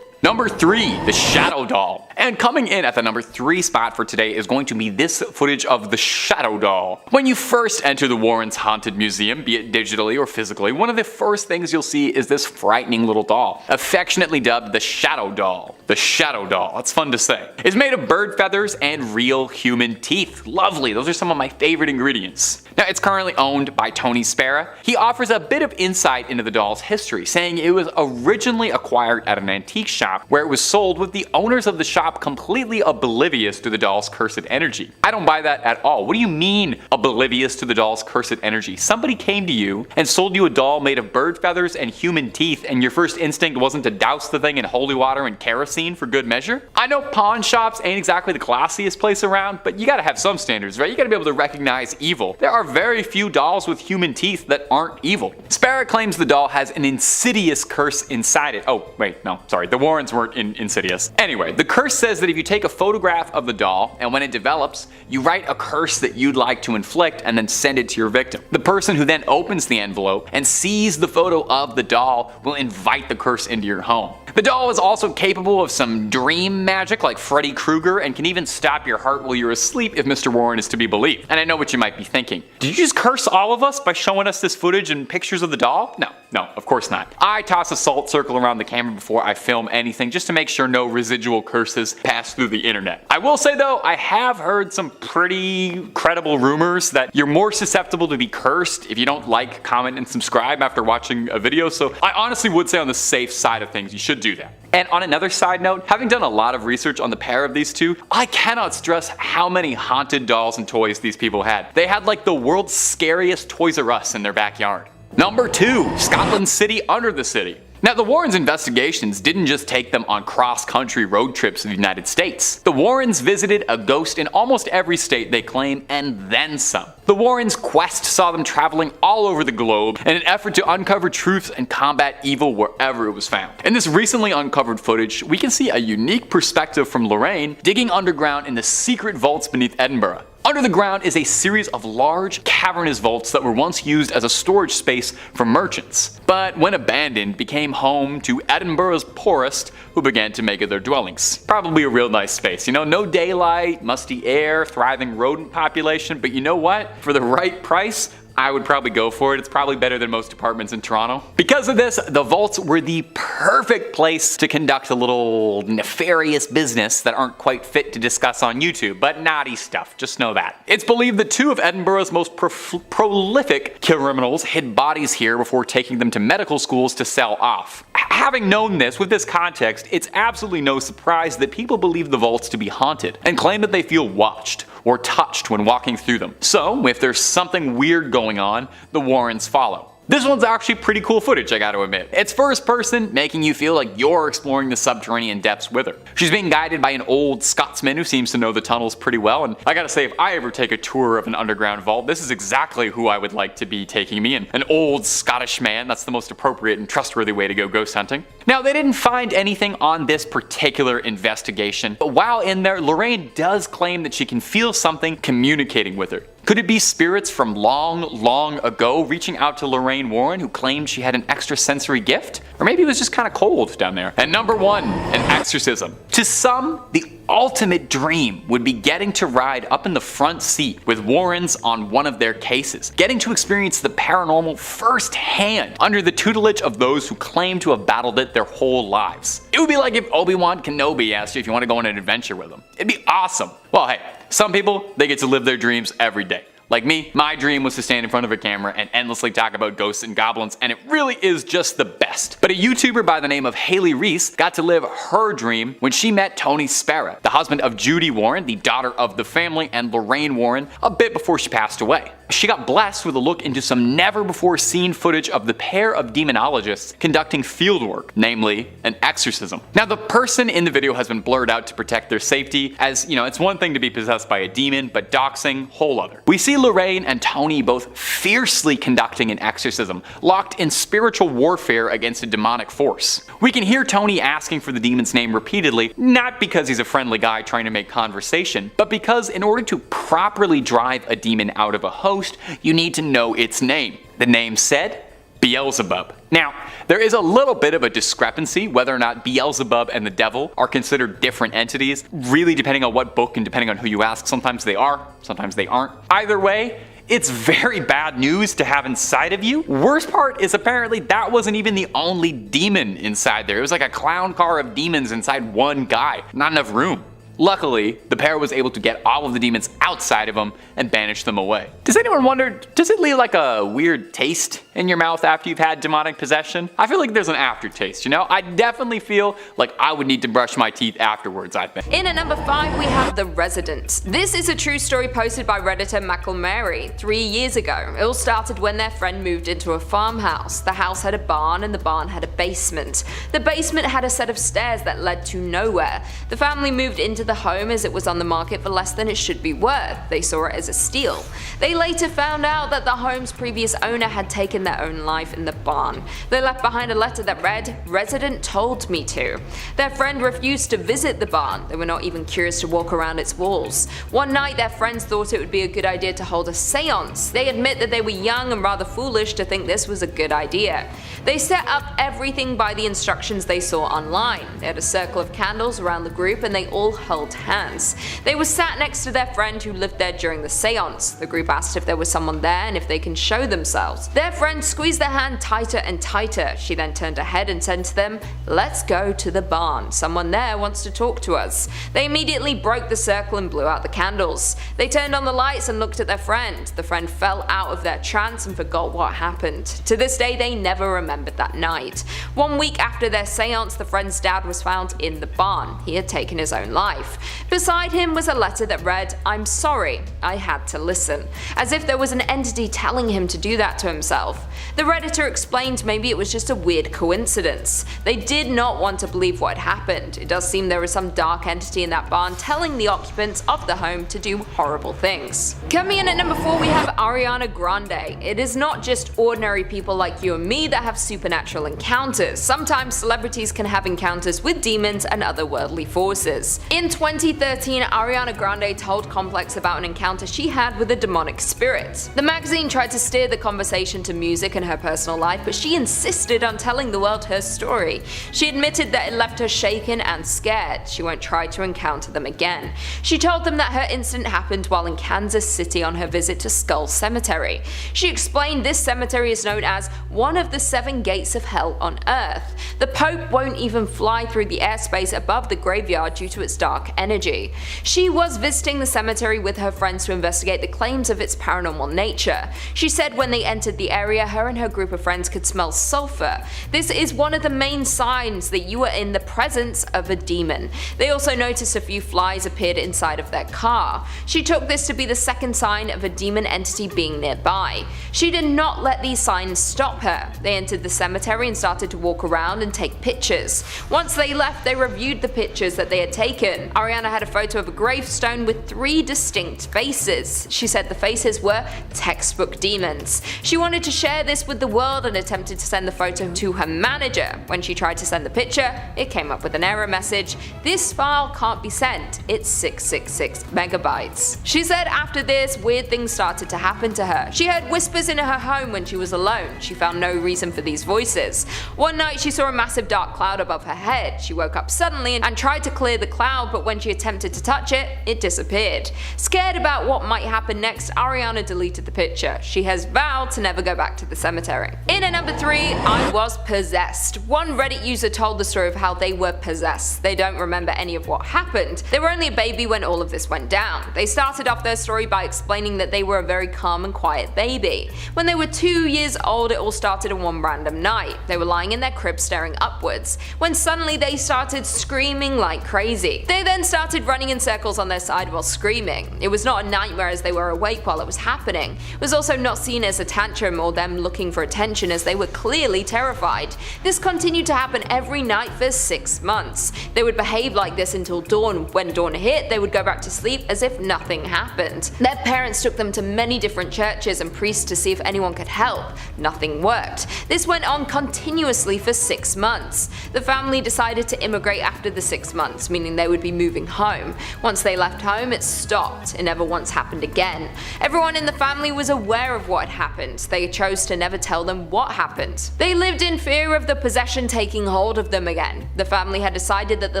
[SPEAKER 5] Number 3, the Shadow Doll. And coming in at the number 3 spot for today is going to be this footage of the Shadow Doll. When you first enter the Warrens Haunted Museum, be it digitally or physically, one of the first things you'll see is this frightening little doll, affectionately dubbed the Shadow Doll. The Shadow Doll, that's fun to say. It's made of bird feathers and real human teeth. Lovely, those are some of my favorite ingredients. Now, it's currently owned by Tony Spera. He offers a bit of insight into the doll's history, saying it was originally acquired at an antique shop where it was sold with the owners of the shop completely oblivious to the doll's cursed energy. I don't buy that at all. What do you mean oblivious to the doll's cursed energy? Somebody came to you and sold you a doll made of bird feathers and human teeth, and your first instinct wasn't to douse the thing in holy water and kerosene for good measure? I know pawn shops ain't exactly the classiest place around, but you gotta have some standards, right? You gotta be able to recognize evil. There are very few dolls with human teeth that aren't evil. Spera claims the doll has an insidious curse inside it. Oh, wait, no, sorry, the Warrens weren't insidious. Anyway, the curse says that if you take a photograph of the doll, and when it develops, you write a curse that you'd like to inflict and then send it to your victim. The person who then opens the envelope and sees the photo of the doll will invite the curse into your home. The doll is also capable of some dream magic like Freddy Krueger, and can even stop your heart while you're asleep if Mr. Warren is to be believed. And I know what you might be thinking. Did you just curse all of us by showing us this footage and pictures of the doll? No, of course not. I toss a salt circle around the camera before I film anything just to make sure no residual curses pass through the internet. I will say though, I have heard some pretty credible rumors that you're more susceptible to be cursed if you don't like, comment, and subscribe after watching a video, so I honestly would say on the safe side of things, you should do that. And on another side note, having done a lot of research on the pair of these two, I cannot stress how many haunted dolls and toys these people had. They had like the world's scariest Toys R Us in their backyard. Number 2, Scotland City Under the City. Now, the Warrens' investigations didn't just take them on cross-country road trips to the United States. The Warrens visited a ghost in almost every state they claim, and then some. The Warrens' quest saw them traveling all over the globe in an effort to uncover truth and combat evil wherever it was found. In this recently uncovered footage, we can see a unique perspective from Lorraine digging underground in the secret vaults beneath Edinburgh. Under the ground is a series of large, cavernous vaults that were once used as a storage space for merchants, but when abandoned became home to Edinburgh's poorest, who began to make it their dwellings. Probably a real nice space, you know, no daylight, musty air, thriving rodent population, but you know what? For the right price, I would probably go for it. It's probably better than most apartments in Toronto. Because of this, the vaults were the perfect place to conduct a little nefarious business that aren't quite fit to discuss on YouTube, but naughty stuff, just know that. It's believed that 2 of Edinburgh's most prolific criminals hid bodies here before taking them to medical schools to sell off. Having known this, with this context, it's absolutely no surprise that people believe the vaults to be haunted, and claim that they feel watched or touched when walking through them. So, if there's something weird going on, the Warrens follow. This one's actually pretty cool footage, I gotta admit. It's first person, making you feel like you're exploring the subterranean depths with her. She's being guided by an old Scotsman who seems to know the tunnels pretty well, and I gotta say, if I ever take a tour of an underground vault, this is exactly who I would like to be taking me, an old Scottish man. That's the most appropriate and trustworthy way to go ghost hunting. Now, they didn't find anything on this particular investigation, but while in there, Lorraine does claim that she can feel something communicating with her. Could it be spirits from long ago reaching out to Lorraine Warren, who claimed she had an extrasensory gift? Or maybe it was just kind of cold down there. And number 1, an exorcism. To some, the ultimate dream would be getting to ride up in the front seat with Warrens on one of their cases, getting to experience the paranormal firsthand under the tutelage of those who claim to have battled it their whole lives. It would be like if Obi-Wan Kenobi asked you if you want to go on an adventure with him. It'd be awesome. Well, hey, some people, they get to live their dreams every day. Like me, my dream was to stand in front of a camera and endlessly talk about ghosts and goblins, and it really is just the best. But a YouTuber by the name of Haley Reese got to live her dream when she met Tony Spera, the husband of Judy Warren, the daughter of the family, and Lorraine Warren, a bit before she passed away. She got blessed with a look into some never-before-seen footage of the pair of demonologists conducting fieldwork, namely an exorcism. Now, the person in the video has been blurred out to protect their safety, as, you know, it's one thing to be possessed by a demon, but doxing, whole other. We see Lorraine and Tony both fiercely conducting an exorcism, locked in spiritual warfare against a demonic force. We can hear Tony asking for the demon's name repeatedly, not because he's a friendly guy trying to make conversation, but because in order to properly drive a demon out of a host, you need to know its name. The name said, Beelzebub. Now, there is a little bit of a discrepancy whether or not Beelzebub and the devil are considered different entities, really depending on what book and depending on who you ask. Sometimes they are, sometimes they aren't. Either way, it's very bad news to have inside of you. Worst part is apparently that wasn't even the only demon inside there. It was like a clown car of demons inside one guy. Not enough room. Luckily, the pair was able to get all of the demons outside of them and banish them away. Does anyone wonder, does it leave like a weird taste in your mouth after you've had demonic possession? I feel like there's an aftertaste, you know? I definitely feel like I would need to brush my teeth afterwards, I think.
[SPEAKER 6] In at number 5, we have The Resident. This is a true story posted by Redditor Macklemary 3 years ago. It all started when their friend moved into a farmhouse. The house had a barn and the barn had a basement. The basement had a set of stairs that led to nowhere. The family moved into the home as it was on the market for less than it should be worth. They saw it as a steal. They later found out that the home's previous owner had taken their own life in the barn. They left behind a letter that read, "Resident told me to." Their friend refused to visit the barn. They were not even curious to walk around its walls. One night their friends thought it would be a good idea to hold a seance. They admit that they were young and rather foolish to think this was a good idea. They set up everything by the instructions they saw online. They had a circle of candles around the group and they all held hands. They were sat next to their friend who lived there during the seance. The group asked if there was someone there and if they can show themselves. Their friend squeezed their hand tighter and tighter. She then turned her head and said to them, "Let's go to the barn. Someone there wants to talk to us." They immediately broke the circle and blew out the candles. They turned on the lights and looked at their friend. The friend fell out of their trance and forgot what happened. To this day they never remembered that night. 1 week after their seance, the friend's dad was found in the barn. He had taken his own life. Beside him was a letter that read, "I'm sorry, I had to listen," as if there was an entity telling him to do that to himself. The Redditor explained maybe it was just a weird coincidence. They did not want to believe what had happened. It does seem there was some dark entity in that barn telling the occupants of the home to do horrible things. Coming in at number 4, we have Ariana Grande. It is not just ordinary people like you and me that have supernatural encounters. Sometimes celebrities can have encounters with demons and otherworldly forces. In 2013, Ariana Grande told Complex about an encounter she had with a demonic spirit. The magazine tried to steer the conversation to music and her personal life, but she insisted on telling the world her story. She admitted that it left her shaken and scared. She won't try to encounter them again. She told them that her incident happened while in Kansas City on her visit to Skull Cemetery. She explained this cemetery is known as one of the 7 gates of hell on Earth. The Pope won't even fly through the airspace above the graveyard due to its dark energy. She was visiting the cemetery cemetery with her friends to investigate the claims of its paranormal nature. She said when they entered the area, her and her group of friends could smell sulfur. This is one of the main signs that you are in the presence of a demon. They also noticed a few flies appeared inside of their car. She took this to be the second sign of a demon entity being nearby. She did not let these signs stop her. They entered the cemetery and started to walk around and take pictures. Once they left, they reviewed the pictures that they had taken. Ariana had a photo of a gravestone with 3 distinct faces. She said the faces were textbook demons. She wanted to share this with the world and attempted to send the photo to her manager. When she tried to send the picture, it came up with an error message. This file can't be sent. It's 666 megabytes. She said after this, weird things started to happen to her. She heard whispers in her home when she was alone. She found no reason for these voices. One night she saw a massive dark cloud above her head. She woke up suddenly and tried to clear the cloud, but when she attempted to touch it, it disappeared. Scared about what might happen next, Ariana deleted the picture. She has vowed to never go back to the cemetery. In at number 3, I was possessed. One Reddit user told the story of how they were possessed. They don't remember any of what happened. They were only a baby when all of this went down. They started off their story by explaining that they were a very calm and quiet baby. When they were 2 years old, it all started on one random night. They were lying in their crib staring upwards, when suddenly they started screaming like crazy. They then started running in circles on their side while screaming. It was not a nightmare as they were awake while it was happening. It was also not seen as a tantrum or them looking for attention, as they were clearly terrified. This continued to happen every night for 6 months. They would behave like this until dawn. When dawn hit, they would go back to sleep as if nothing happened. Their parents took them to many different churches and priests to see if anyone could help. Nothing worked. This went on continuously for 6 months. The family decided to immigrate after the 6 months, meaning they would be moving home. Once they left home, it stopped. It never once happened again. Everyone in the family was aware of what had happened. They chose to never tell them what happened. They lived in fear of the possession taking hold of them again. The family had decided that the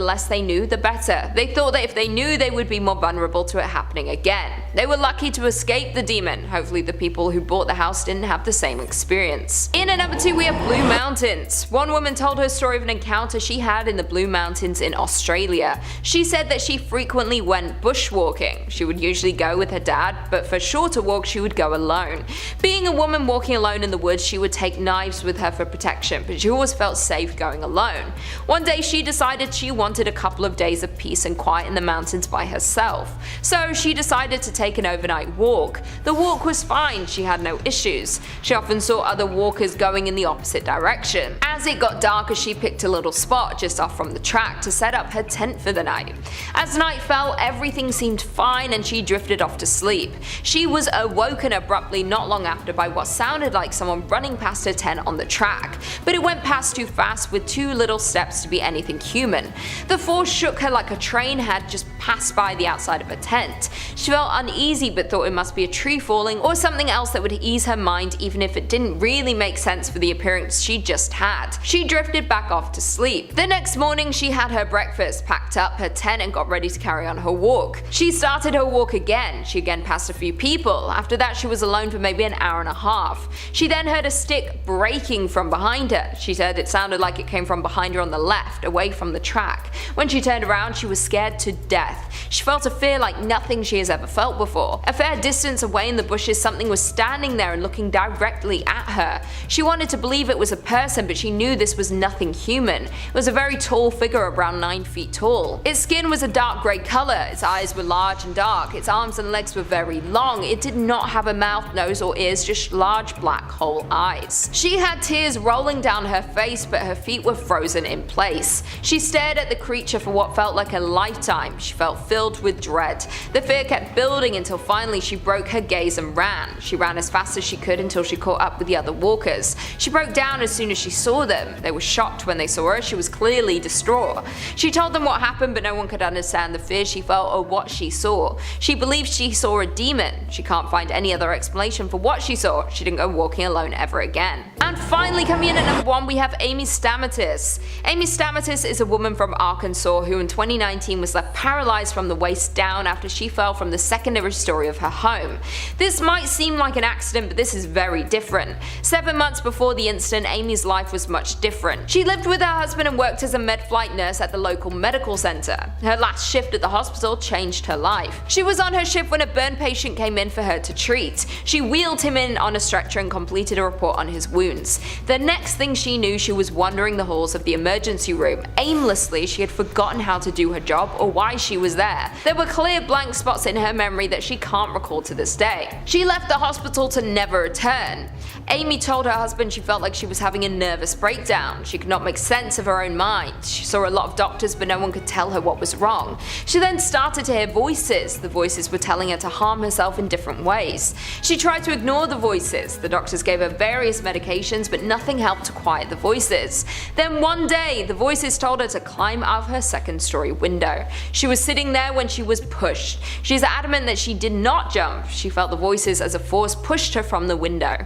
[SPEAKER 6] less they knew, the better. They thought that if they knew, they would be more vulnerable to it happening again. They were lucky to escape the demon. Hopefully the people who bought the house didn't have the same experience. In at number 2, we have Blue Mountains. One woman told her story of an encounter she had in the Blue Mountains in Australia. She said that she frequently went bushwalking. She would usually go with her dad, but for shorter walks she would go alone. Being a woman walking alone in the woods, she would take knives with her for protection, but she always felt safe going alone. One day she decided she wanted a couple of days of peace and quiet in the mountains by herself. So she decided to take an overnight walk. The walk was fine, she had no issues. She often saw other walkers going in the opposite direction. As it got darker, she picked a little spot just off from the track to set up her tent for the night. As night fell, everything seemed fine and she drifted off to sleep. She was awoken abruptly not long after by what sounded like someone running past her tent on the track, but it went past too fast with too little steps to be anything human. The force shook her like a train had just passed by the outside of her tent. She felt uneasy but thought it must be a tree falling or something else that would ease her mind, even if it didn't really make sense for the appearance she just had. She drifted back off to sleep. The next morning she had her breakfast, packed up her tent and got ready to carry on her walk. She started her walk again. She again passed a few people. After that she was alone for maybe an hour and a half. She then heard a stick breaking from behind her. She said it sounded like it came from behind her on the left, away from the track. When she turned around she was scared to death. She felt a fear like nothing she has ever felt before. A fair distance away in the bushes something was standing there and looking directly at her. She wanted to believe it was a person, but she knew this was nothing human. It was a very tall figure, around 9 feet tall. Its skin was a dark grey colour, its eyes were large and dark, its arms and legs were very long. It did not have a mouth, nose or ears, just large black hole eyes. She had tears rolling down her face, but her feet were frozen in place. She stared at the creature for what felt like a lifetime. She felt filled with dread. The fear kept building until finally she broke her gaze and ran. She ran as fast as she could until she caught up with the other walkers. She broke down as soon as she saw them. They were shocked when they saw her. She was clearly distraught. She told them what happened, but no one could understand the fear she felt or what she saw. She believed she saw a demon. She can't find any other explanation for what she saw. She didn't go walking alone ever again. And finally, coming in at number 1, we have Amy Stamatus. Amy Stamatus is a woman from Arkansas who in 2019 was left paralyzed from the waist down after she fell from the secondary story of her home. This might seem like an accident, but this is very different. 7 months before the incident, Amy's life was much different. She lived with her husband and worked as a med-flight nurse at the local medical center. Her last shift at the hospital changed her life. She was on her shift when a burn patient came in for her to treat. She wheeled him in on a stretcher and completed a report on his wounds. The next thing she knew, she was wandering the halls of the emergency room. Aimlessly, she had forgotten how to do her job or why she was there. There were clear blank spots in her memory that she can't recall to this day. She left the hospital to never return. Amy told her husband she felt like she was having a nervous breakdown. She could not make sense of her own mind. She saw a lot of doctors, but no one could tell her what was wrong. She then started to hear voices. The voices were telling her to harm herself in different ways. She tried to ignore the voices. The doctors gave her various medications, but nothing helped to quiet the voices. Then one day, the voices told her to climb out of her second-story window. She was sitting there when she was pushed. She's adamant that she did not jump. She felt the voices as a force pushed her from the window.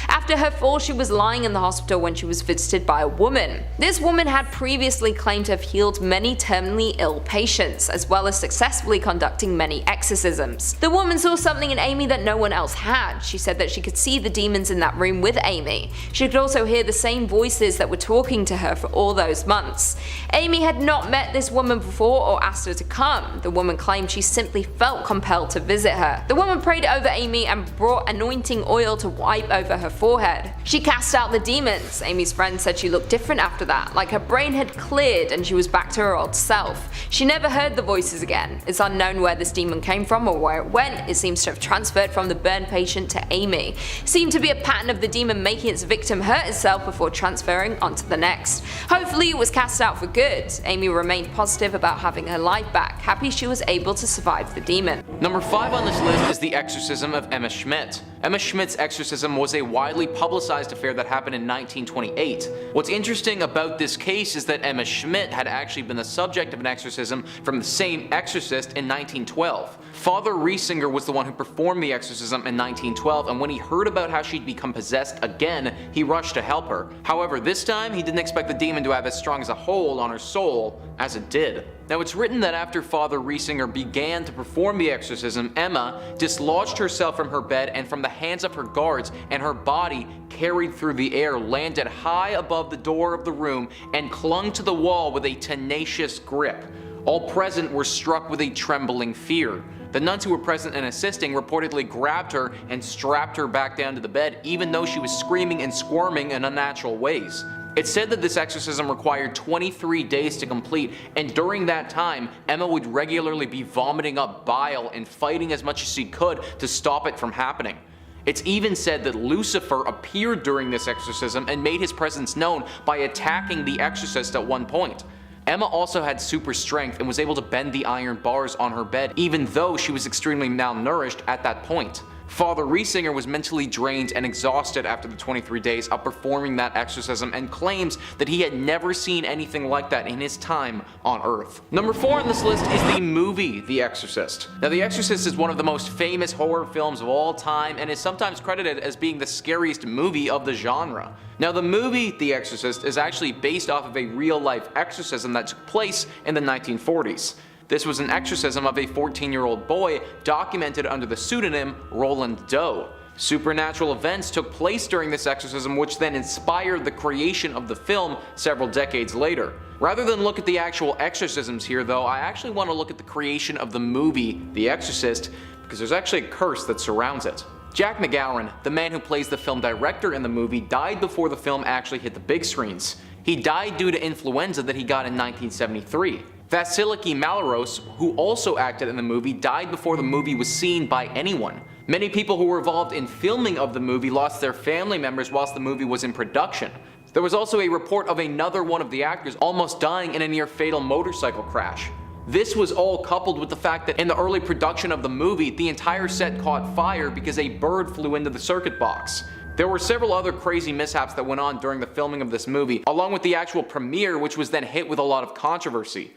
[SPEAKER 6] After her fall, she was lying in the hospital when she was visited by a woman. This woman had previously claimed to have healed many terminally ill patients, as well as successfully conducting many exorcisms. The woman saw something in Amy that no one else had. She said that she could see the demons in that room with Amy. She could also hear the same voices that were talking to her for all those months. Amy had not met this woman before or asked her to come. The woman claimed she simply felt compelled to visit her. The woman prayed over Amy and brought anointing oil to wipe over her forehead. She cast out the demons. Amy's friend said she looked different after that, like her brain had cleared and she was back to her old self. She never heard the voices again. It's unknown where this demon came from or where it went. It seems to have transferred from the burn patient to Amy. It seemed to be a pattern of the demon making its victim hurt itself before transferring onto the next. Hopefully it was cast out for good. Amy remained positive about having her life back, happy she was able to survive the demon.
[SPEAKER 4] Number 5 on this list is the exorcism of Emma Schmidt. Emma Schmidt's exorcism was a widely publicized affair that happened in 1928. What's interesting about this case is that Emma Schmidt had actually been the subject of an exorcism from the same exorcist in 1912. Father Riesinger was the one who performed the exorcism in 1912, and when he heard about how she'd become possessed again, he rushed to help her. However, this time he didn't expect the demon to have as strong as a hold on her soul as it did. Now, it's written that after Father Riesinger began to perform the exorcism, Emma dislodged herself from her bed and from the hands of her guards, and her body, carried through the air, landed high above the door of the room and clung to the wall with a tenacious grip. All present were struck with a trembling fear. The nuns who were present and assisting reportedly grabbed her and strapped her back down to the bed, even though she was screaming and squirming in unnatural ways. It's said that this exorcism required 23 days to complete, and during that time, Emma would regularly be vomiting up bile and fighting as much as she could to stop it from happening. It's even said that Lucifer appeared during this exorcism and made his presence known by attacking the exorcist at one point. Emma also had super strength and was able to bend the iron bars on her bed, even though she was extremely malnourished at that point. Father Riesinger was mentally drained and exhausted after the 23 days of performing that exorcism and claims that he had never seen anything like that in his time on Earth. Number 4 on this list is the movie The Exorcist. Now, The Exorcist is one of the most famous horror films of all time and is sometimes credited as being the scariest movie of the genre. Now, the movie The Exorcist is actually based off of a real-life exorcism that took place in the 1940s. This was an exorcism of a 14-year-old boy documented under the pseudonym Roland Doe. Supernatural events took place during this exorcism, which then inspired the creation of the film several decades later. Rather than look at the actual exorcisms here though, I actually want to look at the creation of the movie The Exorcist, because there's actually a curse that surrounds it. Jack McGowan, the man who plays the film director in the movie, died before the film actually hit the big screens. He died due to influenza that he got in 1973. Vasiliki Malaros, who also acted in the movie, died before the movie was seen by anyone. Many people who were involved in filming of the movie lost their family members whilst the movie was in production. There was also a report of another one of the actors almost dying in a near fatal motorcycle crash. This was all coupled with the fact that in the early production of the movie, the entire set caught fire because a bird flew into the circuit box. There were several other crazy mishaps that went on during the filming of this movie, along with the actual premiere, which was then hit with a lot of controversy.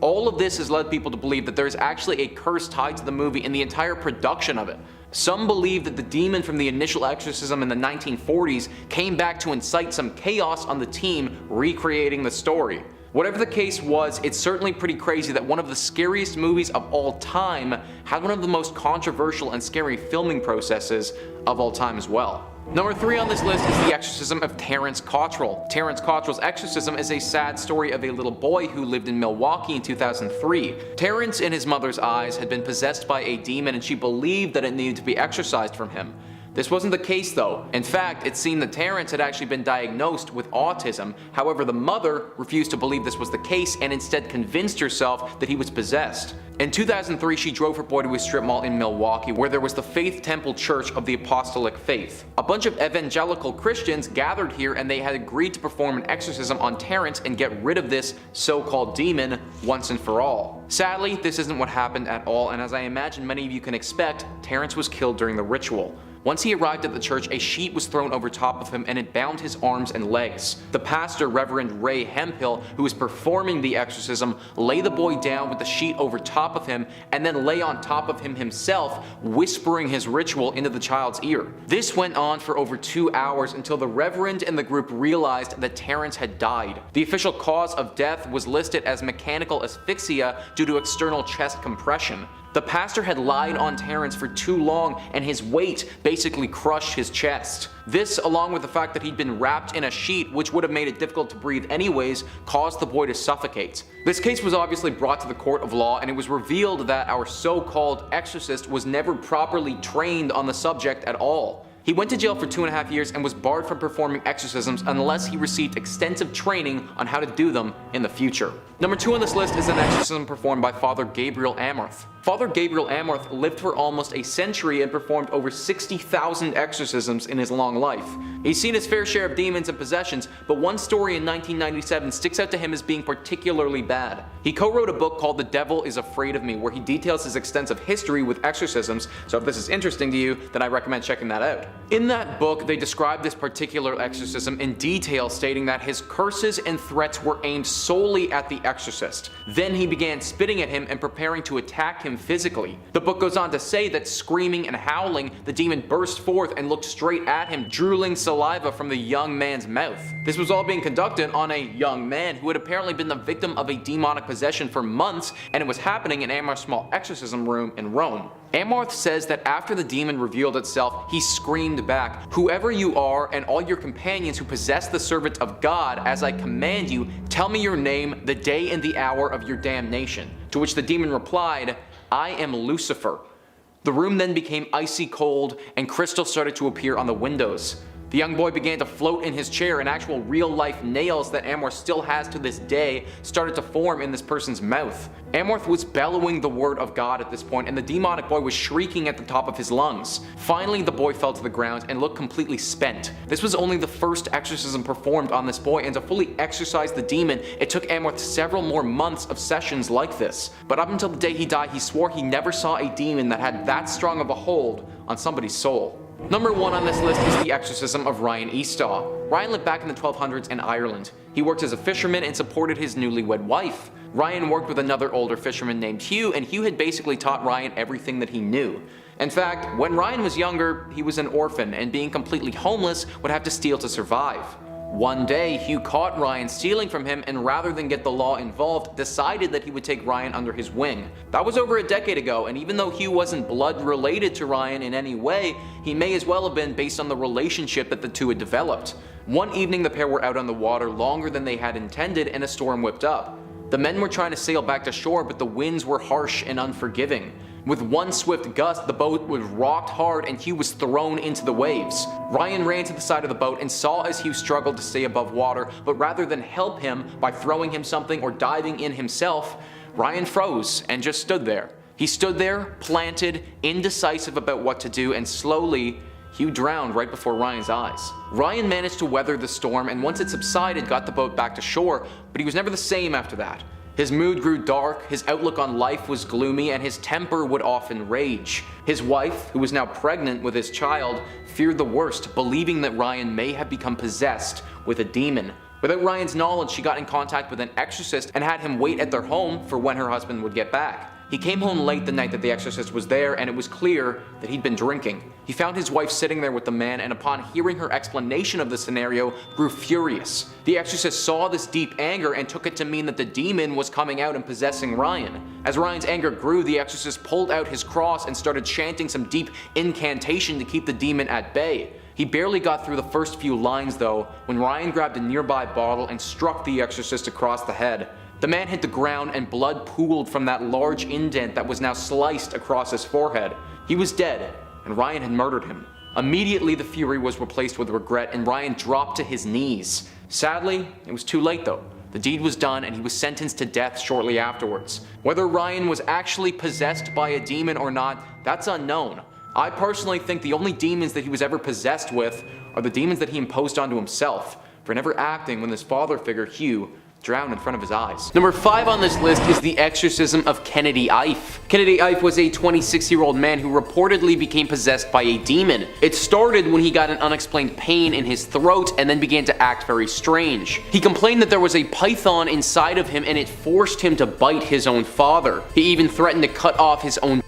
[SPEAKER 4] All of this has led people to believe that there's actually a curse tied to the movie and the entire production of it. Some believe that the demon from the initial exorcism in the 1940s came back to incite some chaos on the team recreating the story. Whatever the case was, it's certainly pretty crazy that one of the scariest movies of all time had one of the most controversial and scary filming processes of all time as well. Number 3 on this list is the exorcism of Terrance Cautrol. Terrance Cautrol's exorcism is a sad story of a little boy who lived in Milwaukee in 2003. Terrance, in his mother's eyes, had been possessed by a demon and she believed that it needed to be exorcised from him. This wasn't the case though. In fact, it seemed that Terrance had actually been diagnosed with autism. However, the mother refused to believe this was the case and instead convinced herself that he was possessed. In 2003, she drove her boy to a strip mall in Milwaukee where there was the Faith Temple Church of the Apostolic Faith. A bunch of evangelical Christians gathered here and they had agreed to perform an exorcism on Terrance and get rid of this so-called demon once and for all. Sadly, this isn't what happened at all, and as I imagine many of you can expect, Terrance was killed during the ritual. Once he arrived at the church, a sheet was thrown over top of him and it bound his arms and legs. The pastor, Reverend Ray Hemphill, who was performing the exorcism, lay the boy down with the sheet over top of him and then lay on top of him himself, whispering his ritual into the child's ear. This went on for over 2 hours until the Reverend and the group realized that Terrance had died. The official cause of death was listed as mechanical asphyxia due to external chest compression. The pastor had lied on Terrance for too long and his weight basically crushed his chest. This, along with the fact that he'd been wrapped in a sheet, which would have made it difficult to breathe anyways, caused the boy to suffocate. This case was obviously brought to the court of law and it was revealed that our so-called exorcist was never properly trained on the subject at all. He went to jail for 2.5 years and was barred from performing exorcisms unless he received extensive training on how to do them in the future. Number 2 on this list is an exorcism performed by Father Gabriel Amarth. Father Gabriel Amarth lived for almost a century and performed over 60,000 exorcisms in his long life. He's seen his fair share of demons and possessions, but one story in 1997 sticks out to him as being particularly bad. He co-wrote a book called The Devil is Afraid of Me, where he details his extensive history with exorcisms, so if this is interesting to you, then I recommend checking that out. In that book, they describe this particular exorcism in detail, stating that his curses and threats were aimed solely at the exorcist. Then he began spitting at him and preparing to attack him physically. The book goes on to say that screaming and howling, the demon burst forth and looked straight at him, drooling saliva from the young man's mouth. This was all being conducted on a young man who had apparently been the victim of a demonic possession for months, and it was happening in Amarth's small exorcism room in Rome. Amarth says that after the demon revealed itself, he screamed back, "Whoever you are and all your companions who possess the servant of God, as I command you, tell me your name, the day and the hour of your damnation." To which the demon replied, "I am Lucifer." The room then became icy cold and crystals started to appear on the windows. The young boy began to float in his chair and actual real-life nails that Amarth still has to this day started to form in this person's mouth. Amarth was bellowing the word of God at this point and the demonic boy was shrieking at the top of his lungs. Finally, the boy fell to the ground and looked completely spent. This was only the first exorcism performed on this boy, and to fully exorcise the demon, it took Amarth several more months of sessions like this. But up until the day he died, he swore he never saw a demon that had that strong of a hold on somebody's soul. Number 1 on this list is the exorcism of Ryan Eastto. Ryan lived back in the 1200s in Ireland. He worked as a fisherman and supported his newlywed wife. Ryan worked with another older fisherman named Hugh, and Hugh had basically taught Ryan everything that he knew. In fact, when Ryan was younger, he was an orphan, and being completely homeless would have to steal to survive. One day, Hugh caught Ryan stealing from him, and rather than get the law involved, decided that he would take Ryan under his wing. That was over a decade ago, and even though Hugh wasn't blood related to Ryan in any way, he may as well have been based on the relationship that the two had developed. One evening, the pair were out on the water longer than they had intended, and a storm whipped up. The men were trying to sail back to shore, but the winds were harsh and unforgiving. With one swift gust, the boat was rocked hard and Hugh was thrown into the waves. Ryan ran to the side of the boat and saw as Hugh struggled to stay above water, but rather than help him by throwing him something or diving in himself, Ryan froze and just stood there. He stood there, planted, indecisive about what to do, and slowly, Hugh drowned right before Ryan's eyes. Ryan managed to weather the storm, and once it subsided, got the boat back to shore, but he was never the same after that. His mood grew dark, his outlook on life was gloomy, and his temper would often rage. His wife, who was now pregnant with his child, feared the worst, believing that Ryan may have become possessed with a demon. Without Ryan's knowledge, she got in contact with an exorcist and had him wait at their home for when her husband would get back. He came home late the night that the exorcist was there, and it was clear that he'd been drinking. He found his wife sitting there with the man, and upon hearing her explanation of the scenario, grew furious. The exorcist saw this deep anger and took it to mean that the demon was coming out and possessing Ryan. As Ryan's anger grew, the exorcist pulled out his cross and started chanting some deep incantation to keep the demon at bay. He barely got through the first few lines though, when Ryan grabbed a nearby bottle and struck the exorcist across the head. The man hit the ground and blood pooled from that large indent that was now sliced across his forehead. He was dead, and Ryan had murdered him. Immediately the fury was replaced with regret, and Ryan dropped to his knees. Sadly, it was too late though. The deed was done and he was sentenced to death shortly afterwards. Whether Ryan was actually possessed by a demon or not, that's unknown. I personally think the only demons that he was ever possessed with are the demons that he imposed onto himself for never acting when his father figure, Hugh, drowned in front of his eyes. Number 5 on this list is the exorcism of Kennedy Ife. Kennedy Ife was a 26-year-old man who reportedly became possessed by a demon. It started when he got an unexplained pain in his throat and then began to act very strange. He complained that there was a python inside of him and it forced him to bite his own father. He even threatened to cut off his own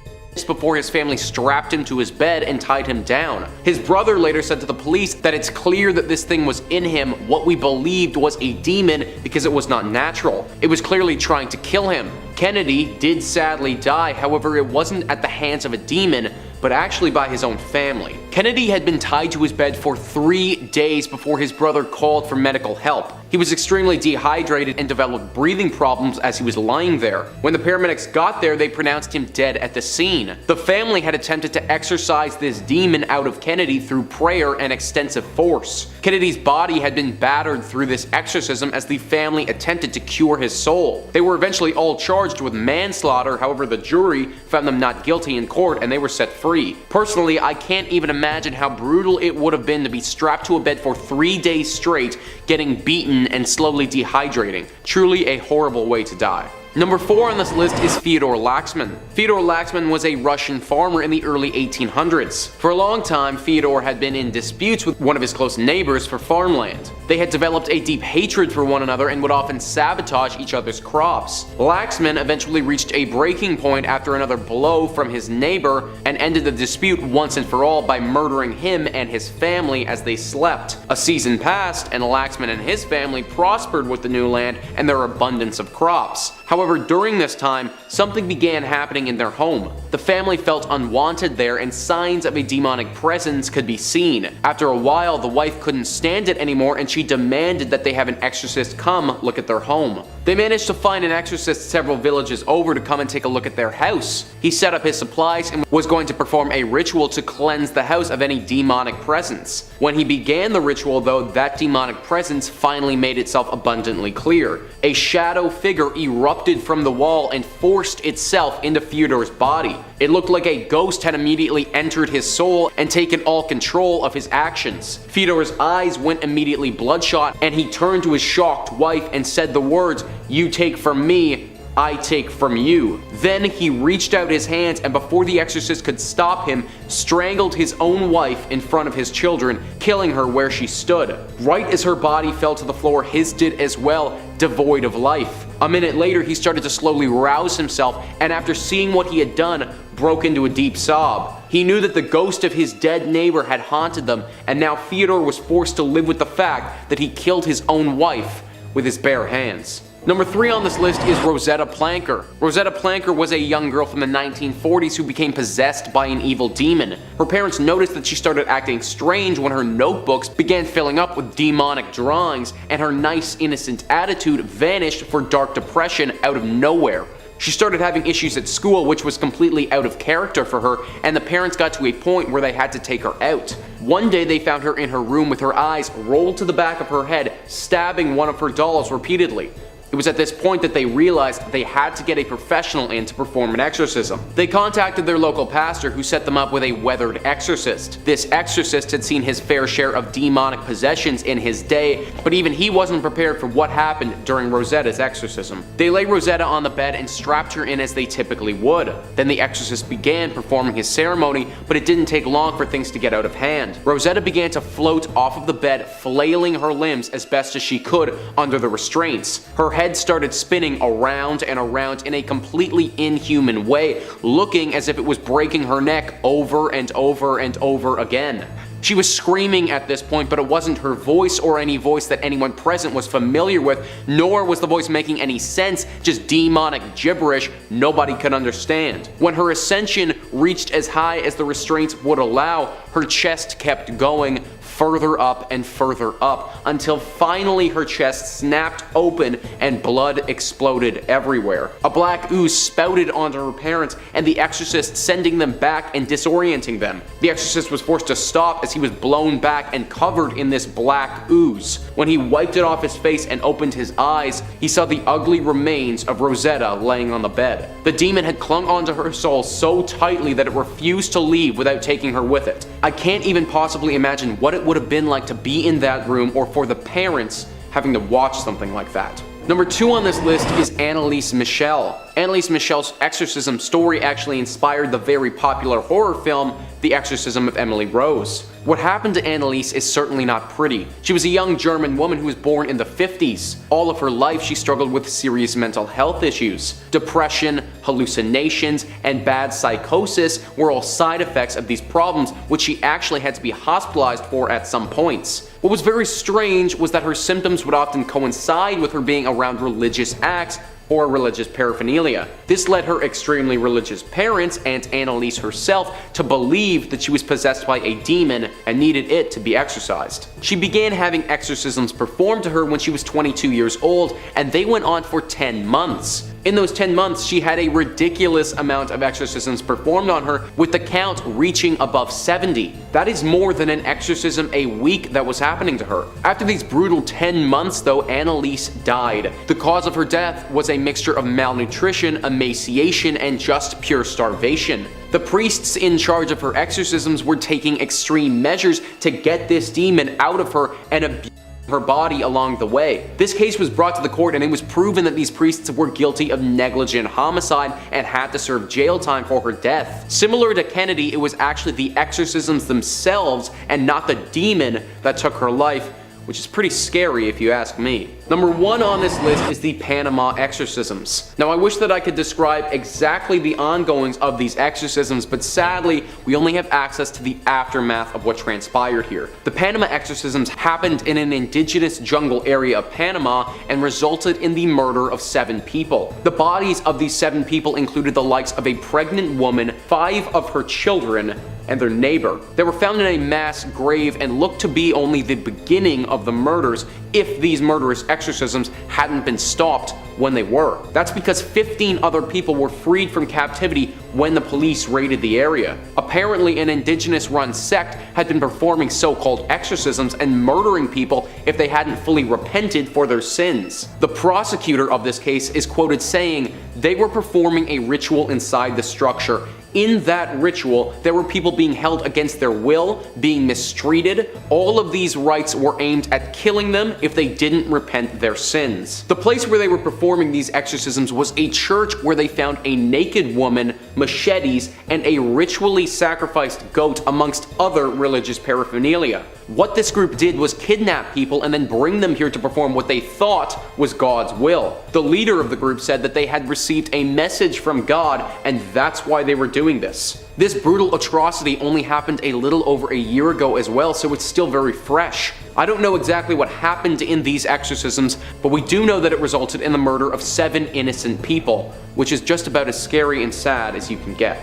[SPEAKER 4] before his family strapped him to his bed and tied him down. His brother later said to the police that it's clear that this thing was in him what we believed was a demon because it was not natural. It was clearly trying to kill him. Kennedy did sadly die, however it wasn't at the hands of a demon, but actually by his own family. Kennedy had been tied to his bed for 3 days before his brother called for medical help. He was extremely dehydrated and developed breathing problems as he was lying there. When the paramedics got there, they pronounced him dead at the scene. The family had attempted to exorcise this demon out of Kennedy through prayer and extensive force. Kennedy's body had been battered through this exorcism as the family attempted to cure his soul. They were eventually all charged with manslaughter, however the jury found them not guilty in court and they were set free. Personally, I can't even imagine how brutal it would have been to be strapped to a bed for 3 days straight, getting beaten and slowly dehydrating. Truly a horrible way to die. Number 4 on this list is Theodore Lazman. Theodore Lazman was a Russian farmer in the early 1800s. For a long time, Theodore had been in disputes with one of his close neighbors for farmland. They had developed a deep hatred for one another and would often sabotage each other's crops. Lazman eventually reached a breaking point after another blow from his neighbor and ended the dispute once and for all by murdering him and his family as they slept. A season passed and Lazman and his family prospered with the new land and their abundance of crops. However, during this time, something began happening in their home. The family felt unwanted there and signs of a demonic presence could be seen. After a while, the wife couldn't stand it anymore and she demanded that they have an exorcist come look at their home. They managed to find an exorcist several villages over to come and take a look at their house. He set up his supplies and was going to perform a ritual to cleanse the house of any demonic presence. When he began the ritual though, that demonic presence finally made itself abundantly clear. A shadow figure erupted from the wall and forced itself into Theodore's body. It looked like a ghost had immediately entered his soul and taken all control of his actions. Theodore's eyes went immediately bloodshot and he turned to his shocked wife and said the words, "You take from me, I take from you." Then he reached out his hands and before the exorcist could stop him, strangled his own wife in front of his children, killing her where she stood. Right as her body fell to the floor, his did as well, devoid of life. A minute later, he started to slowly rouse himself and after seeing what he had done, broke into a deep sob. He knew that the ghost of his dead neighbor had haunted them and now Theodore was forced to live with the fact that he killed his own wife with his bare hands. Number 3 on this list is Rosetta Planker. Rosetta Planker was a young girl from the 1940s who became possessed by an evil demon. Her parents noticed that she started acting strange when her notebooks began filling up with demonic drawings and her nice innocent attitude vanished for dark depression out of nowhere. She started having issues at school which was completely out of character for her and the parents got to a point where they had to take her out. One day they found her in her room with her eyes rolled to the back of her head, stabbing one of her dolls repeatedly. It was at this point that they realized they had to get a professional in to perform an exorcism. They contacted their local pastor who set them up with a weathered exorcist. This exorcist had seen his fair share of demonic possessions in his day, but even he wasn't prepared for what happened during Rosetta's exorcism. They laid Rosetta on the bed and strapped her in as they typically would. Then the exorcist began performing his ceremony, but it didn't take long for things to get out of hand. Rosetta began to float off of the bed, flailing her limbs as best as she could under the restraints. Her head started spinning around and around in a completely inhuman way, looking as if it was breaking her neck over and over and over again. She was screaming at this point, but it wasn't her voice or any voice that anyone present was familiar with, nor was the voice making any sense, just demonic gibberish nobody could understand. When her ascension reached as high as the restraints would allow, her chest kept going further up and further up until finally her chest snapped open and blood exploded everywhere. A black ooze spouted onto her parents and the Exorcist, sending them back and disorienting them. The Exorcist was forced to stop as he was blown back and covered in this black ooze. When he wiped it off his face and opened his eyes, he saw the ugly remains of Rosetta laying on the bed. The demon had clung onto her soul so tightly that it refused to leave without taking her with it. I can't even possibly imagine what it would have been like to be in that room, or for the parents having to watch something like that. Number 2 on this list is Annelise Michel. Annelise Michel's exorcism story actually inspired the very popular horror film, The Exorcism of Emily Rose. What happened to Annelise is certainly not pretty. She was a young German woman who was born in the 50s. All of her life she struggled with serious mental health issues. Depression, hallucinations, and bad psychosis were all side effects of these problems, which she actually had to be hospitalized for at some points. What was very strange was that her symptoms would often coincide with her being around religious acts or religious paraphernalia. This led her extremely religious parents and Annelise herself to believe that she was possessed by a demon and needed it to be exorcised. She began having exorcisms performed to her when she was 22 years old, and they went on for 10 months. In those 10 months, she had a ridiculous amount of exorcisms performed on her, with the count reaching above 70. That is more than an exorcism a week that was happening to her. After these brutal 10 months though, Annelise died. The cause of her death was a mixture of malnutrition, emaciation, and just pure starvation. The priests in charge of her exorcisms were taking extreme measures to get this demon out of her and abuse her body along the way. This case was brought to the court and it was proven that these priests were guilty of negligent homicide and had to serve jail time for her death. Similar to Kennedy, it was actually the exorcisms themselves and not the demon that took her life, which is pretty scary if you ask me. Number 1 on this list is the Panama exorcisms. Now I wish that I could describe exactly the ongoings of these exorcisms, but sadly we only have access to the aftermath of what transpired here. The Panama exorcisms happened in an indigenous jungle area of Panama and resulted in the murder of 7 people. The bodies of these 7 people included the likes of a pregnant woman, 5 of her children, and their neighbor. They were found in a mass grave and looked to be only the beginning of the murders if these murderous exorcisms hadn't been stopped when they were. That's because 15 other people were freed from captivity when the police raided the area. Apparently, an indigenous-run sect had been performing so-called exorcisms and murdering people if they hadn't fully repented for their sins. The prosecutor of this case is quoted saying they were performing a ritual inside the structure. In that ritual, there were people being held against their will, being mistreated. All of these rites were aimed at killing them if they didn't repent their sins. The place where they were performing these exorcisms was a church where they found a naked woman, machetes, and a ritually sacrificed goat amongst other religious paraphernalia. What this group did was kidnap people and then bring them here to perform what they thought was God's will. The leader of the group said that they had received a message from God and that's why they were doing this. This brutal atrocity only happened a little over a year ago as well, so it's still very fresh. I don't know exactly what happened in these exorcisms, but we do know that it resulted in the murder of 7 innocent people, which is just about as scary and sad as you can get.